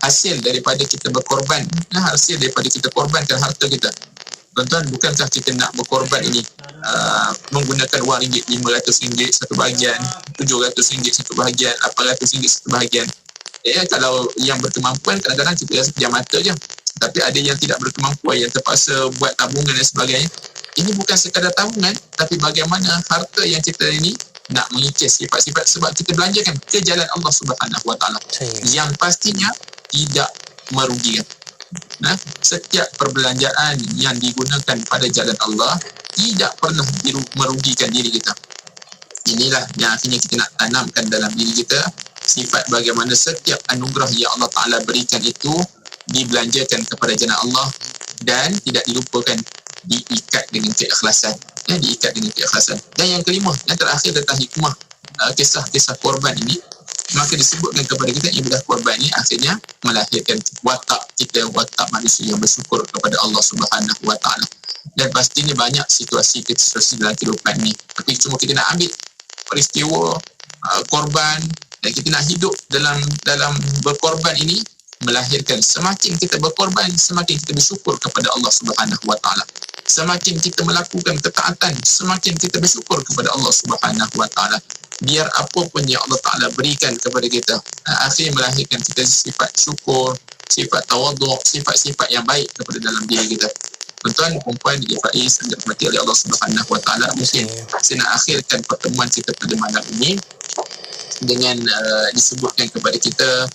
S11: Hasil daripada kita berkorban, hasil daripada kita korbankan harta kita. Tuan-tuan, bukankah kita nak berkorban ini menggunakan wang ringgit, RM500 satu bahagian, RM700 satu bahagian, RM800 satu bahagian. Kalau yang berkemampuan, kadang-kadang kita rasa pejam mata je. Tapi ada yang tidak berkemampuan, yang terpaksa buat tabungan dan sebagainya. Ini bukan sekadar tabungan, tapi bagaimana harta yang kita ini nak mengikis sifat-sifat sebab kita belanjakan ke jalan Allah Subhanahu Wa Taala, yang pastinya tidak merugikan. Setiap perbelanjaan yang digunakan pada jalan Allah tidak pernah merugikan diri kita. Inilah yang akhirnya kita nak tanamkan dalam diri kita, sifat bagaimana setiap anugerah yang Allah Ta'ala berikan itu dibelanjakan kepada jalan Allah dan tidak dilupakan, diikat dengan keikhlasan. Diikat dengan keikhlasan. Dan yang kelima, yang terakhir tentang hikmah kisah-kisah korban ini, maka disebutkan kepada kita ibadah korban ini akhirnya melahirkan watak kita, watak manusia yang bersyukur kepada Allah Subhanahu Wa Taala. Dan pastinya banyak situasi dalam kehidupan ini, tapi cuma kita nak ambil peristiwa korban dan kita nak hidup dalam berkorban ini, melahirkan semakin kita berkorban, semakin kita bersyukur kepada Allah Subhanahu Wa Taala. Semakin kita melakukan ketaatan, semakin kita bersyukur kepada Allah Subhanahu Wa Taala. Biar apa pun yang Allah Ta'ala berikan kepada kita, akhirnya melahirkan kita sifat syukur, sifat tawaduk, sifat-sifat yang baik kepada dalam diri kita. Tuan-tuan, perempuan di Faiz yang dirahmati oleh Allah Subhanahu Wa Taala, mungkin saya nak akhirkan pertemuan kita pada malam ini dengan disebutkan kepada kita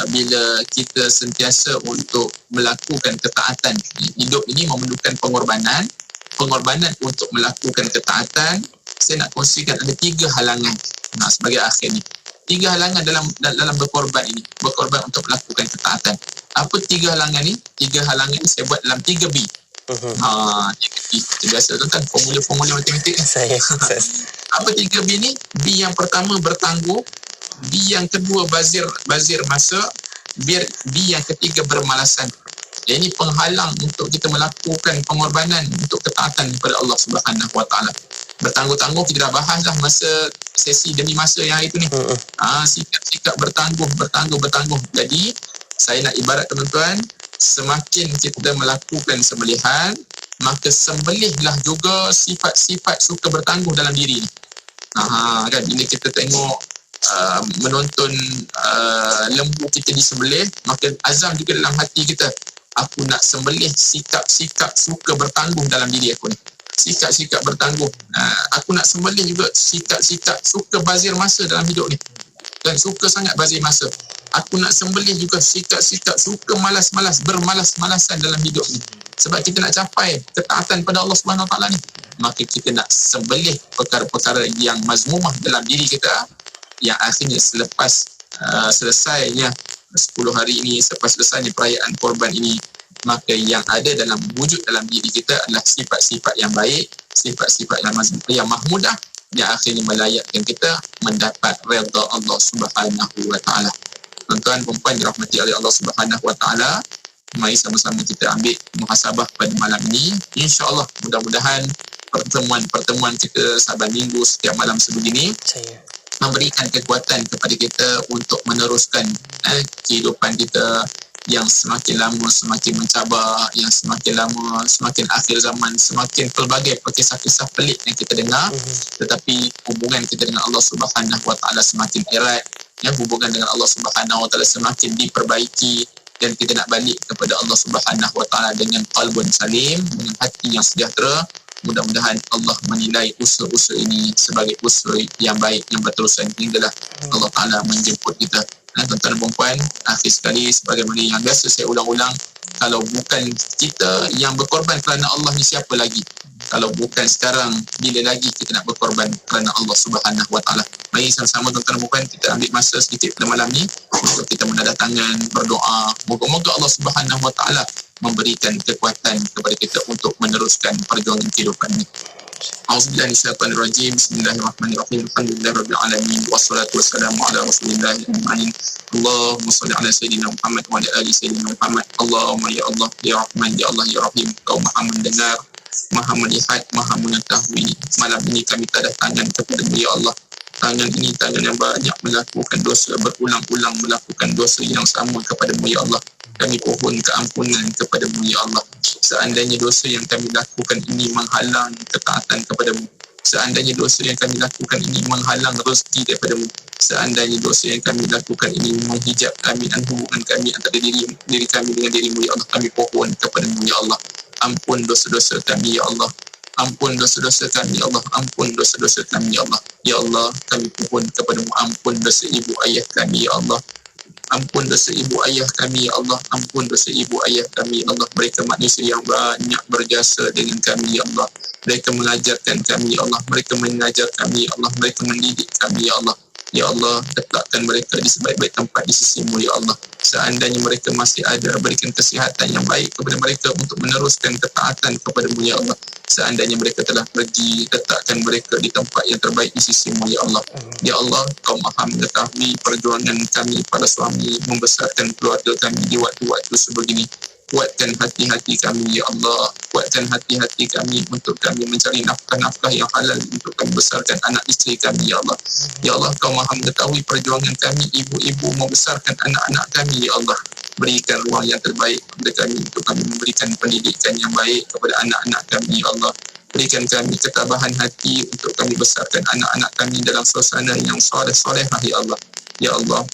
S11: bila kita sentiasa untuk melakukan ketaatan. Hidup ini memerlukan pengorbanan untuk melakukan ketaatan. Saya nak kongsikan ada 3 halangan sebagai akhir ni. 3 halangan dalam berkorban ini, berkorban untuk melakukan ketaatan. Apa 3 halangan ni? 3 halangan ni saya buat dalam 3B. 3B. Biasa tuan-tuan, formula matematik
S10: saya.
S11: Apa 3B ni? B yang pertama bertangguh, B yang kedua bazir masa, B yang ketiga bermalasan. Ini penghalang untuk kita melakukan pengorbanan untuk ketaatan kepada Allah Subhanahu Wa Taala. Bertangguh-tangguh kita dah bahas dah masa sesi demi masa yang itu ni. Sikap bertangguh. Jadi saya nak ibarat teman-tuan, semakin kita melakukan sembelihan, maka sembelihlah juga sifat-sifat suka bertangguh dalam diri ni. Kan bila kita tengok menonton lembu kita disembelih, maka azam juga dalam hati kita, aku nak sembelih sikap-sikap suka bertangguh dalam diri aku ni. Sikap-sikap bertangguh. Aku nak sembelih juga sikap-sikap suka bazir masa dalam hidup ni. Dan suka sangat bazir masa. Aku nak sembelih juga sikap-sikap suka bermalas-malasan dalam hidup ni. Sebab kita nak capai ketaatan pada Allah Subhanahu Wa Taala ni, maka kita nak sembelih perkara-perkara yang mazmumah dalam diri kita, yang akhirnya selepas selesainya 10 hari ini, selepas selesainya perayaan korban ini, maka yang ada dalam wujud dalam diri kita adalah sifat-sifat yang baik, sifat-sifat yang mahmudah, yang akhirnya melayakkan kita mendapat redha Allah Subhanahu Wa Taala. Tuan-tuan perempuan dirahmati oleh Allah Subhanahu Wa Taala, mari sama-sama kita ambil muhasabah pada malam ini. InsyaAllah mudah-mudahan pertemuan kita saban minggu setiap malam sebegini memberikan kekuatan kepada kita untuk meneruskan kehidupan kita yang semakin lama semakin mencabar, yang semakin lama semakin akhir zaman, semakin pelbagai kisah-kisah pelik yang kita dengar, tetapi hubungan kita dengan Allah Subhanahu Wa Taala semakin erat, hubungan dengan Allah Subhanahu Wa Taala semakin diperbaiki, dan kita nak balik kepada Allah Subhanahu Wa Taala dengan qalbun salim, dengan hati yang sejahtera. Mudah-mudahan Allah menilai usaha-usaha ini sebagai usaha yang baik, yang berterusan hinggalah Allah Ta'ala menjemput kita. Tuan-tuan dan puan-puan, akhir sekali sebagaimana yang biasa saya ulang-ulang, kalau bukan kita yang berkorban kerana Allah ni, siapa lagi? Kalau bukan sekarang, bila lagi kita nak berkorban kerana Allah Subhanahu Wa Taala? Mari sama-sama tuan-tuan dan puan-puan, kita ambil masa sedikit pada malam ni untuk kita menadah tangan, berdoa. Moga-moga Allah Subhanahu Wa Taala memberikan kekuatan kepada kita untuk meneruskan perjuangan kehidupan ini. A'udzubillahi minasyaitonirrajim. Bismillahirrahmanirrahim. Alhamdulillahirabbil alamin wassalatu wassalamu ala rasulillah ajma'in. Allahumma shalli ala sayyidina Muhammad wa ala ali sayyidina Muhammad. Allahumma ya Allah ya Rahman ya Allah ya Rahim. Kau Maha mendengar, Maha melihat, Maha mengetahui. Malam ini kami tadah tangan kepada-Mu ya Allah. Tangan ini tangan yang banyak melakukan dosa, berulang-ulang melakukan dosa yang sama kepada-Mu ya Allah. Kami pohon keampunan kepada-Mu ya Allah. Seandainya dosa yang kami lakukan ini menghalang ketaatan kepada-Mu, seandainya dosa yang kami lakukan ini menghalang rezeki daripada-Mu, seandainya dosa yang kami lakukan ini menghijab kami dan hubungan kami antara diri kami dengan diri-Mu ya Allah, kami pohon kepada-Mu ya Allah. Ampun dosa-dosa kami ya Allah. Ampun dosa-dosa kami ya Allah. Ampun dosa-dosa kami ya Allah. Ya Allah, kami pohon kepada-Mu, ampun dosa ibu ayah kami ya Allah. Ampun dosa ibu ayah kami ya Allah. Ampun dosa ibu ayah kami ya Allah. Mereka manusia yang banyak berjasa dengan kami ya Allah. Mereka mengajarkan kami ya Allah. Mereka mengajar kami ya Allah. Mereka mendidik kami ya Allah. Ya Allah, letakkan mereka di sebaik-baik tempat di sisi-Mu ya Allah. Seandainya mereka masih ada, berikan kesihatan yang baik kepada mereka untuk meneruskan ketaatan kepada-Mu ya Allah. Seandainya mereka telah pergi, letakkan mereka di tempat yang terbaik di sisi-Mu ya Allah. Ya Allah, Kau Maha mengetahui perjuangan kami para suami membesarkan keluarga kami di waktu-waktu sebegini. Kuatkan hati-hati kami ya Allah. Kuatkan hati-hati kami untuk kami mencari nafkah-nafkah yang halal untuk kami besarkan anak isteri kami ya Allah. Ya Allah, Kau Maha mengetahui perjuangan kami ibu-ibu membesarkan anak-anak kami ya Allah. Berikan ruang yang terbaik kepada kami untuk kami memberikan pendidikan yang baik kepada anak-anak kami ya Allah. Berikan kami ketabahan hati untuk kami besarkan anak-anak kami dalam suasana yang soleh-solehah ya Allah. Ya Allah,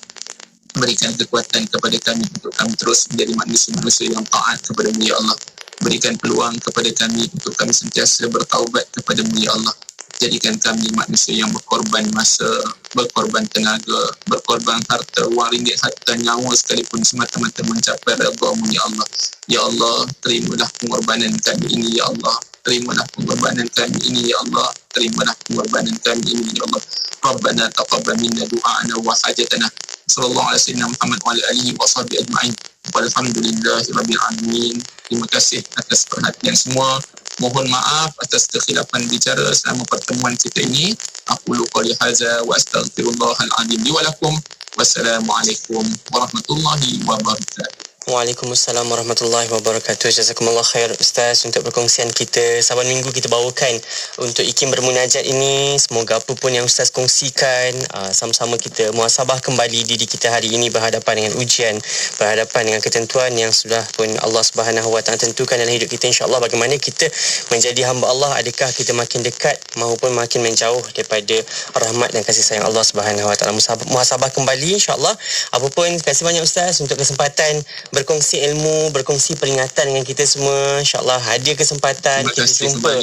S11: berikan kekuatan kepada kami untuk kami terus menjadi manusia-manusia yang taat kepada-Mu ya Allah. Berikan peluang kepada kami untuk kami sentiasa bertaubat kepada-Mu ya Allah. Jadikan kami manusia yang berkorban masa, berkorban tenaga, berkorban harta, wang ringgit, harta nyawa sekalipun semata-mata mencapai redha-Mu ya Allah. Ya Allah, terimalah pengorbanan kami ini ya Allah. Terimalah pengorbanan kami ini ya Allah. Terimalah pengorbanan kami ini ya Allah. Rabbana taqabbal minna du'ana wa hajatana. Sallallahu alaihi wasallam Muhammad wa alihi wa sahbihi ajma'in. Walhamdulillahirabbil alamin. Terima kasih atas perhatian semua. Mohon maaf atas kekhilafan bicara selama pertemuan kita ini. Aqulu qouli hadza wa astaghfirullahal azim li wa lakum. Wassalamualaikum warahmatullahi wabarakatuh.
S10: Waalaikumsalam warahmatullahi wabarakatuh. Jazakumullah khair Ustaz untuk perkongsian kita. Saban minggu kita bawakan untuk IKIM bermunajat ini. Semoga apa pun yang Ustaz kongsikan, sama-sama kita muhasabah kembali diri kita hari ini berhadapan dengan ujian, berhadapan dengan ketentuan yang sudah pun Allah Subhanahu Wa Taala tentukan dalam hidup kita. InsyaAllah bagaimana kita menjadi hamba Allah, adakah kita makin dekat maupun makin menjauh daripada rahmat dan kasih sayang Allah Subhanahu Wa Taala. Muhasabah kembali insyaAllah. Apa pun, terima kasih banyak Ustaz untuk kesempatan berkongsi ilmu, berkongsi peringatan dengan kita semua. InsyaAllah ada kesempatan kita jumpa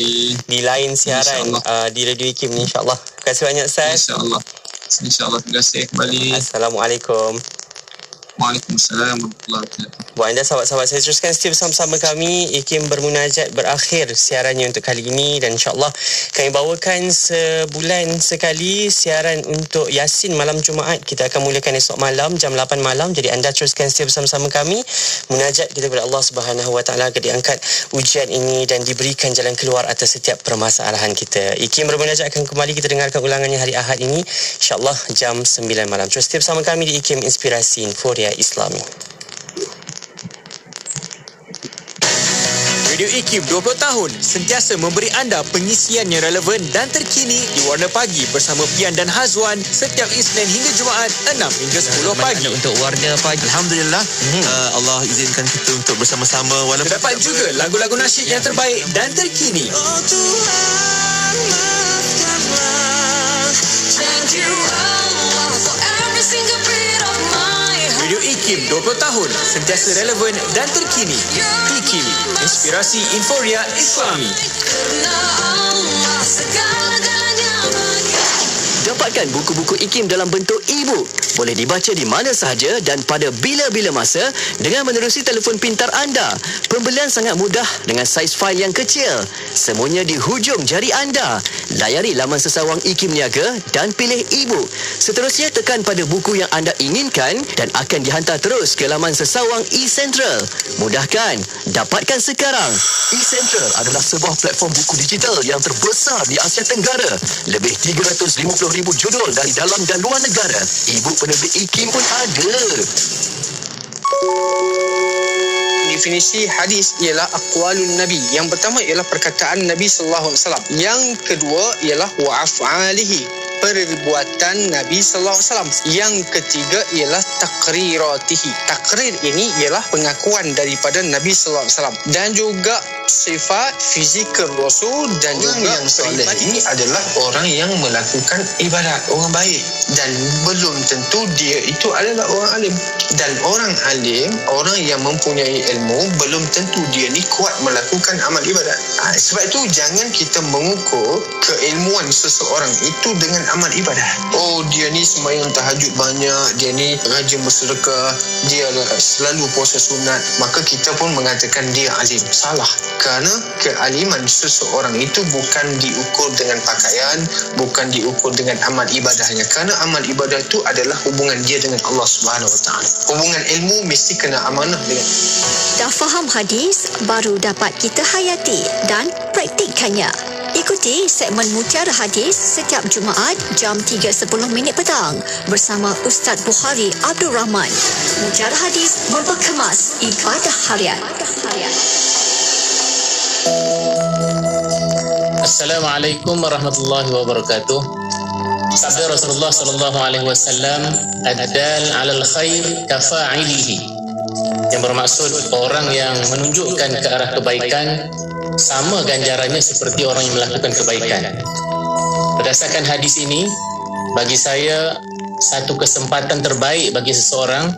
S10: di lain siaran di Radio IKIM ni insyaAllah. Terima kasih banyak Ustaz.
S11: InsyaAllah terima kasih kembali.
S10: Assalamualaikum.
S11: Waalaikumsalam warahmatullahi wabarakatuh.
S10: Buat anda sahabat-sahabat saya, teruskan setia bersama-sama kami. IKIM bermunajat berakhir siarannya untuk kali ini, dan insyaAllah kami bawakan sebulan sekali siaran untuk Yasin malam Jumaat. Kita akan mulakan esok malam jam 8 malam. Jadi anda teruskan setia bersama-sama kami. Munajat kita kepada Allah Subhanahu Wa Taala agar diangkat ujian ini dan diberikan jalan keluar atas setiap permasalahan kita. IKIM bermunajat akan kembali kita dengarkan ulangannya hari Ahad ini, insyaAllah jam 9 malam. Terus setia bersama kami di IKIM Inspirasi Inforia Islami.
S7: Radio IKIM 20 tahun sentiasa memberi anda pengisian yang relevan dan terkini di Warna Pagi bersama Pian dan Hazwan setiap Isnin hingga Jumaat 6 hingga 10 pagi.
S5: Untuk Warna Pagi.
S13: Alhamdulillah, Allah izinkan kita untuk bersama-sama walaupun
S7: terdapat juga lagu-lagu nasyid yang terbaik dan terkini.
S2: Oh Tuhan, maafkanlah. Thank you Allah for every single beat of my heart.
S7: Radio IKIM 20 tahun sentiasa relevan dan terkini. IKIM, inspirasi Inforia Islami.
S2: Karena Allah segala-galanya bagi.
S14: Dapatkan buku-buku IKIM dalam bentuk e-book. Boleh dibaca di mana sahaja dan pada bila-bila masa dengan menerusi telefon pintar anda. Pembelian sangat mudah dengan saiz fail yang kecil. Semuanya di hujung jari anda. Layari laman sesawang IKIM Niaga dan pilih e-book. Seterusnya tekan pada buku yang anda inginkan dan akan dihantar terus ke laman sesawang eCentral. Mudah kan? Dapatkan sekarang. eCentral adalah sebuah platform buku digital yang terbesar di Asia Tenggara. Lebih 350,000 judul dari dalam dan luar negara. E-book penerbit IKIM pun ada.
S15: Definisi hadis ialah aqwalun nabi. Yang pertama ialah perkataan Nabi sallallahu alaihi wasallam. Yang kedua ialah wa af'alihi, perbuatan Nabi sallallahu alaihi wasallam. Yang ketiga ialah taqriratihi. Takrir ini ialah pengakuan daripada Nabi sallallahu alaihi wasallam dan juga sifat fizikal Rasul dan orang juga
S9: yang soleh ini adalah orang yang melakukan ibadat, orang baik, dan belum tentu dia itu adalah orang alim. Dan orang alim, orang yang mempunyai ilmu, belum tentu dia ni kuat melakukan amal ibadat. Sebab itu jangan kita mengukur keilmuan seseorang itu dengan amal ibadat. Oh, dia ni sembahyang tahajud banyak, dia ni rajin bersedekah, dia selalu puasa sunat, maka kita pun mengatakan dia alim. Salah. Kerana kealiman seseorang itu bukan diukur dengan pakaian, bukan diukur dengan amal ibadahnya. Kerana amal ibadah itu adalah hubungan dia dengan Allah Subhanahu Wa Taala. Hubungan ilmu mesti kena amanah dengan.
S12: Dah faham hadis, baru dapat kita hayati dan praktikkannya. Ikuti segmen Mutiara Hadis setiap Jumaat jam 3.10 petang bersama Ustaz Bukhari Abdul Rahman. Mutiara Hadis memperkemas ibadah harian.
S16: Assalamualaikum warahmatullahi wabarakatuh. Sabda Rasulullah sallallahu alaihi wasallam, ad-dal 'alal khair kafa'ilihi. Yang bermaksud orang yang menunjukkan ke arah kebaikan sama ganjarannya seperti orang yang melakukan kebaikan. Berdasarkan hadis ini, bagi saya satu kesempatan terbaik bagi seseorang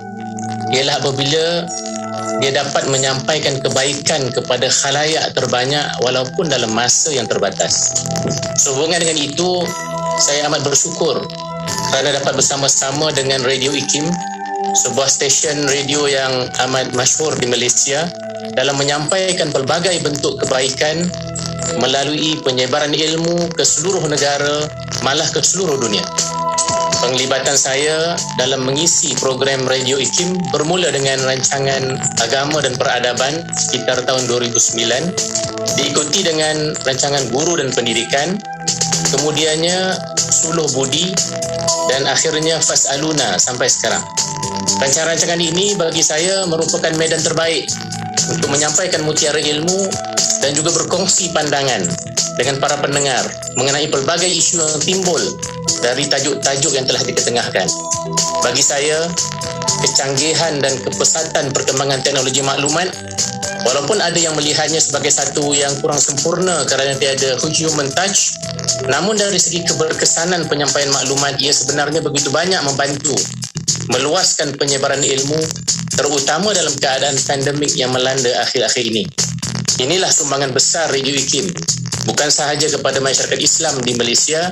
S16: ialah apabila dia dapat menyampaikan kebaikan kepada khalayak terbanyak walaupun dalam masa yang terbatas. Sehubungan dengan itu, saya amat bersyukur kerana dapat bersama-sama dengan Radio IKIM, sebuah stesen radio yang amat masyhur di Malaysia, dalam menyampaikan pelbagai bentuk kebaikan melalui penyebaran ilmu ke seluruh negara, malah ke seluruh dunia. Penglibatan saya dalam mengisi program Radio IKIM bermula dengan rancangan agama dan peradaban sekitar tahun 2009, diikuti dengan rancangan guru dan pendidikan, kemudiannya suluh budi, dan akhirnya Fas'aluna sampai sekarang. Rancangan-rancangan ini bagi saya merupakan medan terbaik untuk menyampaikan mutiara ilmu dan juga berkongsi pandangan dengan para pendengar mengenai pelbagai isu yang timbul dari tajuk-tajuk yang telah diketengahkan. Bagi saya, kecanggihan dan kepesatan perkembangan teknologi maklumat, walaupun ada yang melihatnya sebagai satu yang kurang sempurna kerana tiada human touch, namun dari segi keberkesanan penyampaian maklumat, ia sebenarnya begitu banyak membantu meluaskan penyebaran ilmu, terutama dalam keadaan pandemik yang melanda akhir-akhir ini. Inilah sumbangan besar Radio IKIM, bukan sahaja kepada masyarakat Islam di Malaysia,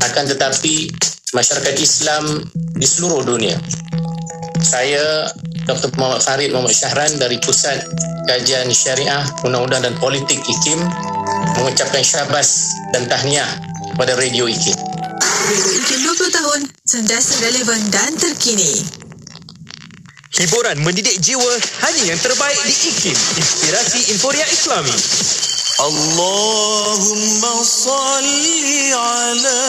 S16: akan tetapi masyarakat Islam di seluruh dunia. Saya, Dr. Muhammad Farid Muhammad Syahran dari Pusat Kajian Syariah, Undang-Undang dan Politik IKIM, mengucapkan syabas dan tahniah kepada Radio IKIM.
S12: Radio IKIM 20 tahun, sentiasa relevan dan terkini.
S7: Hiburan mendidik jiwa hanya yang terbaik di IKIM, inspirasi Inforia Islami.
S2: Allahumma salli ala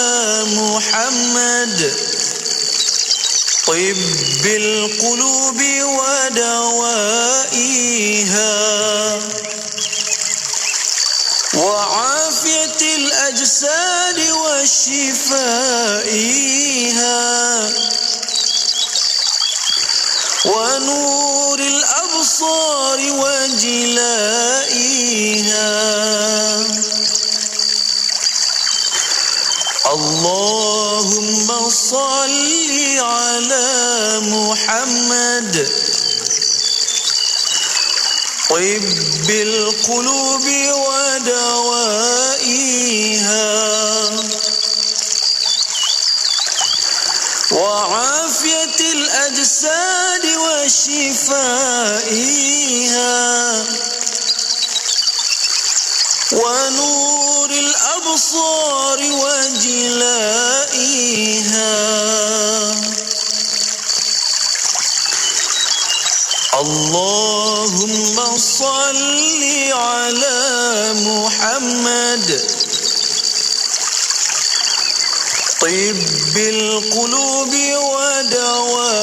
S2: Muhammad tibbil qulubi wa dawaiha
S17: الأجساد وشفائها ونور الأبصار وجلائها اللهم صل على محمد طب القلوب ودوائها وعافية الأجساد وشفائها ونور الأبصار وجلائها اللهم صل على محمد طب القلوب ودوائها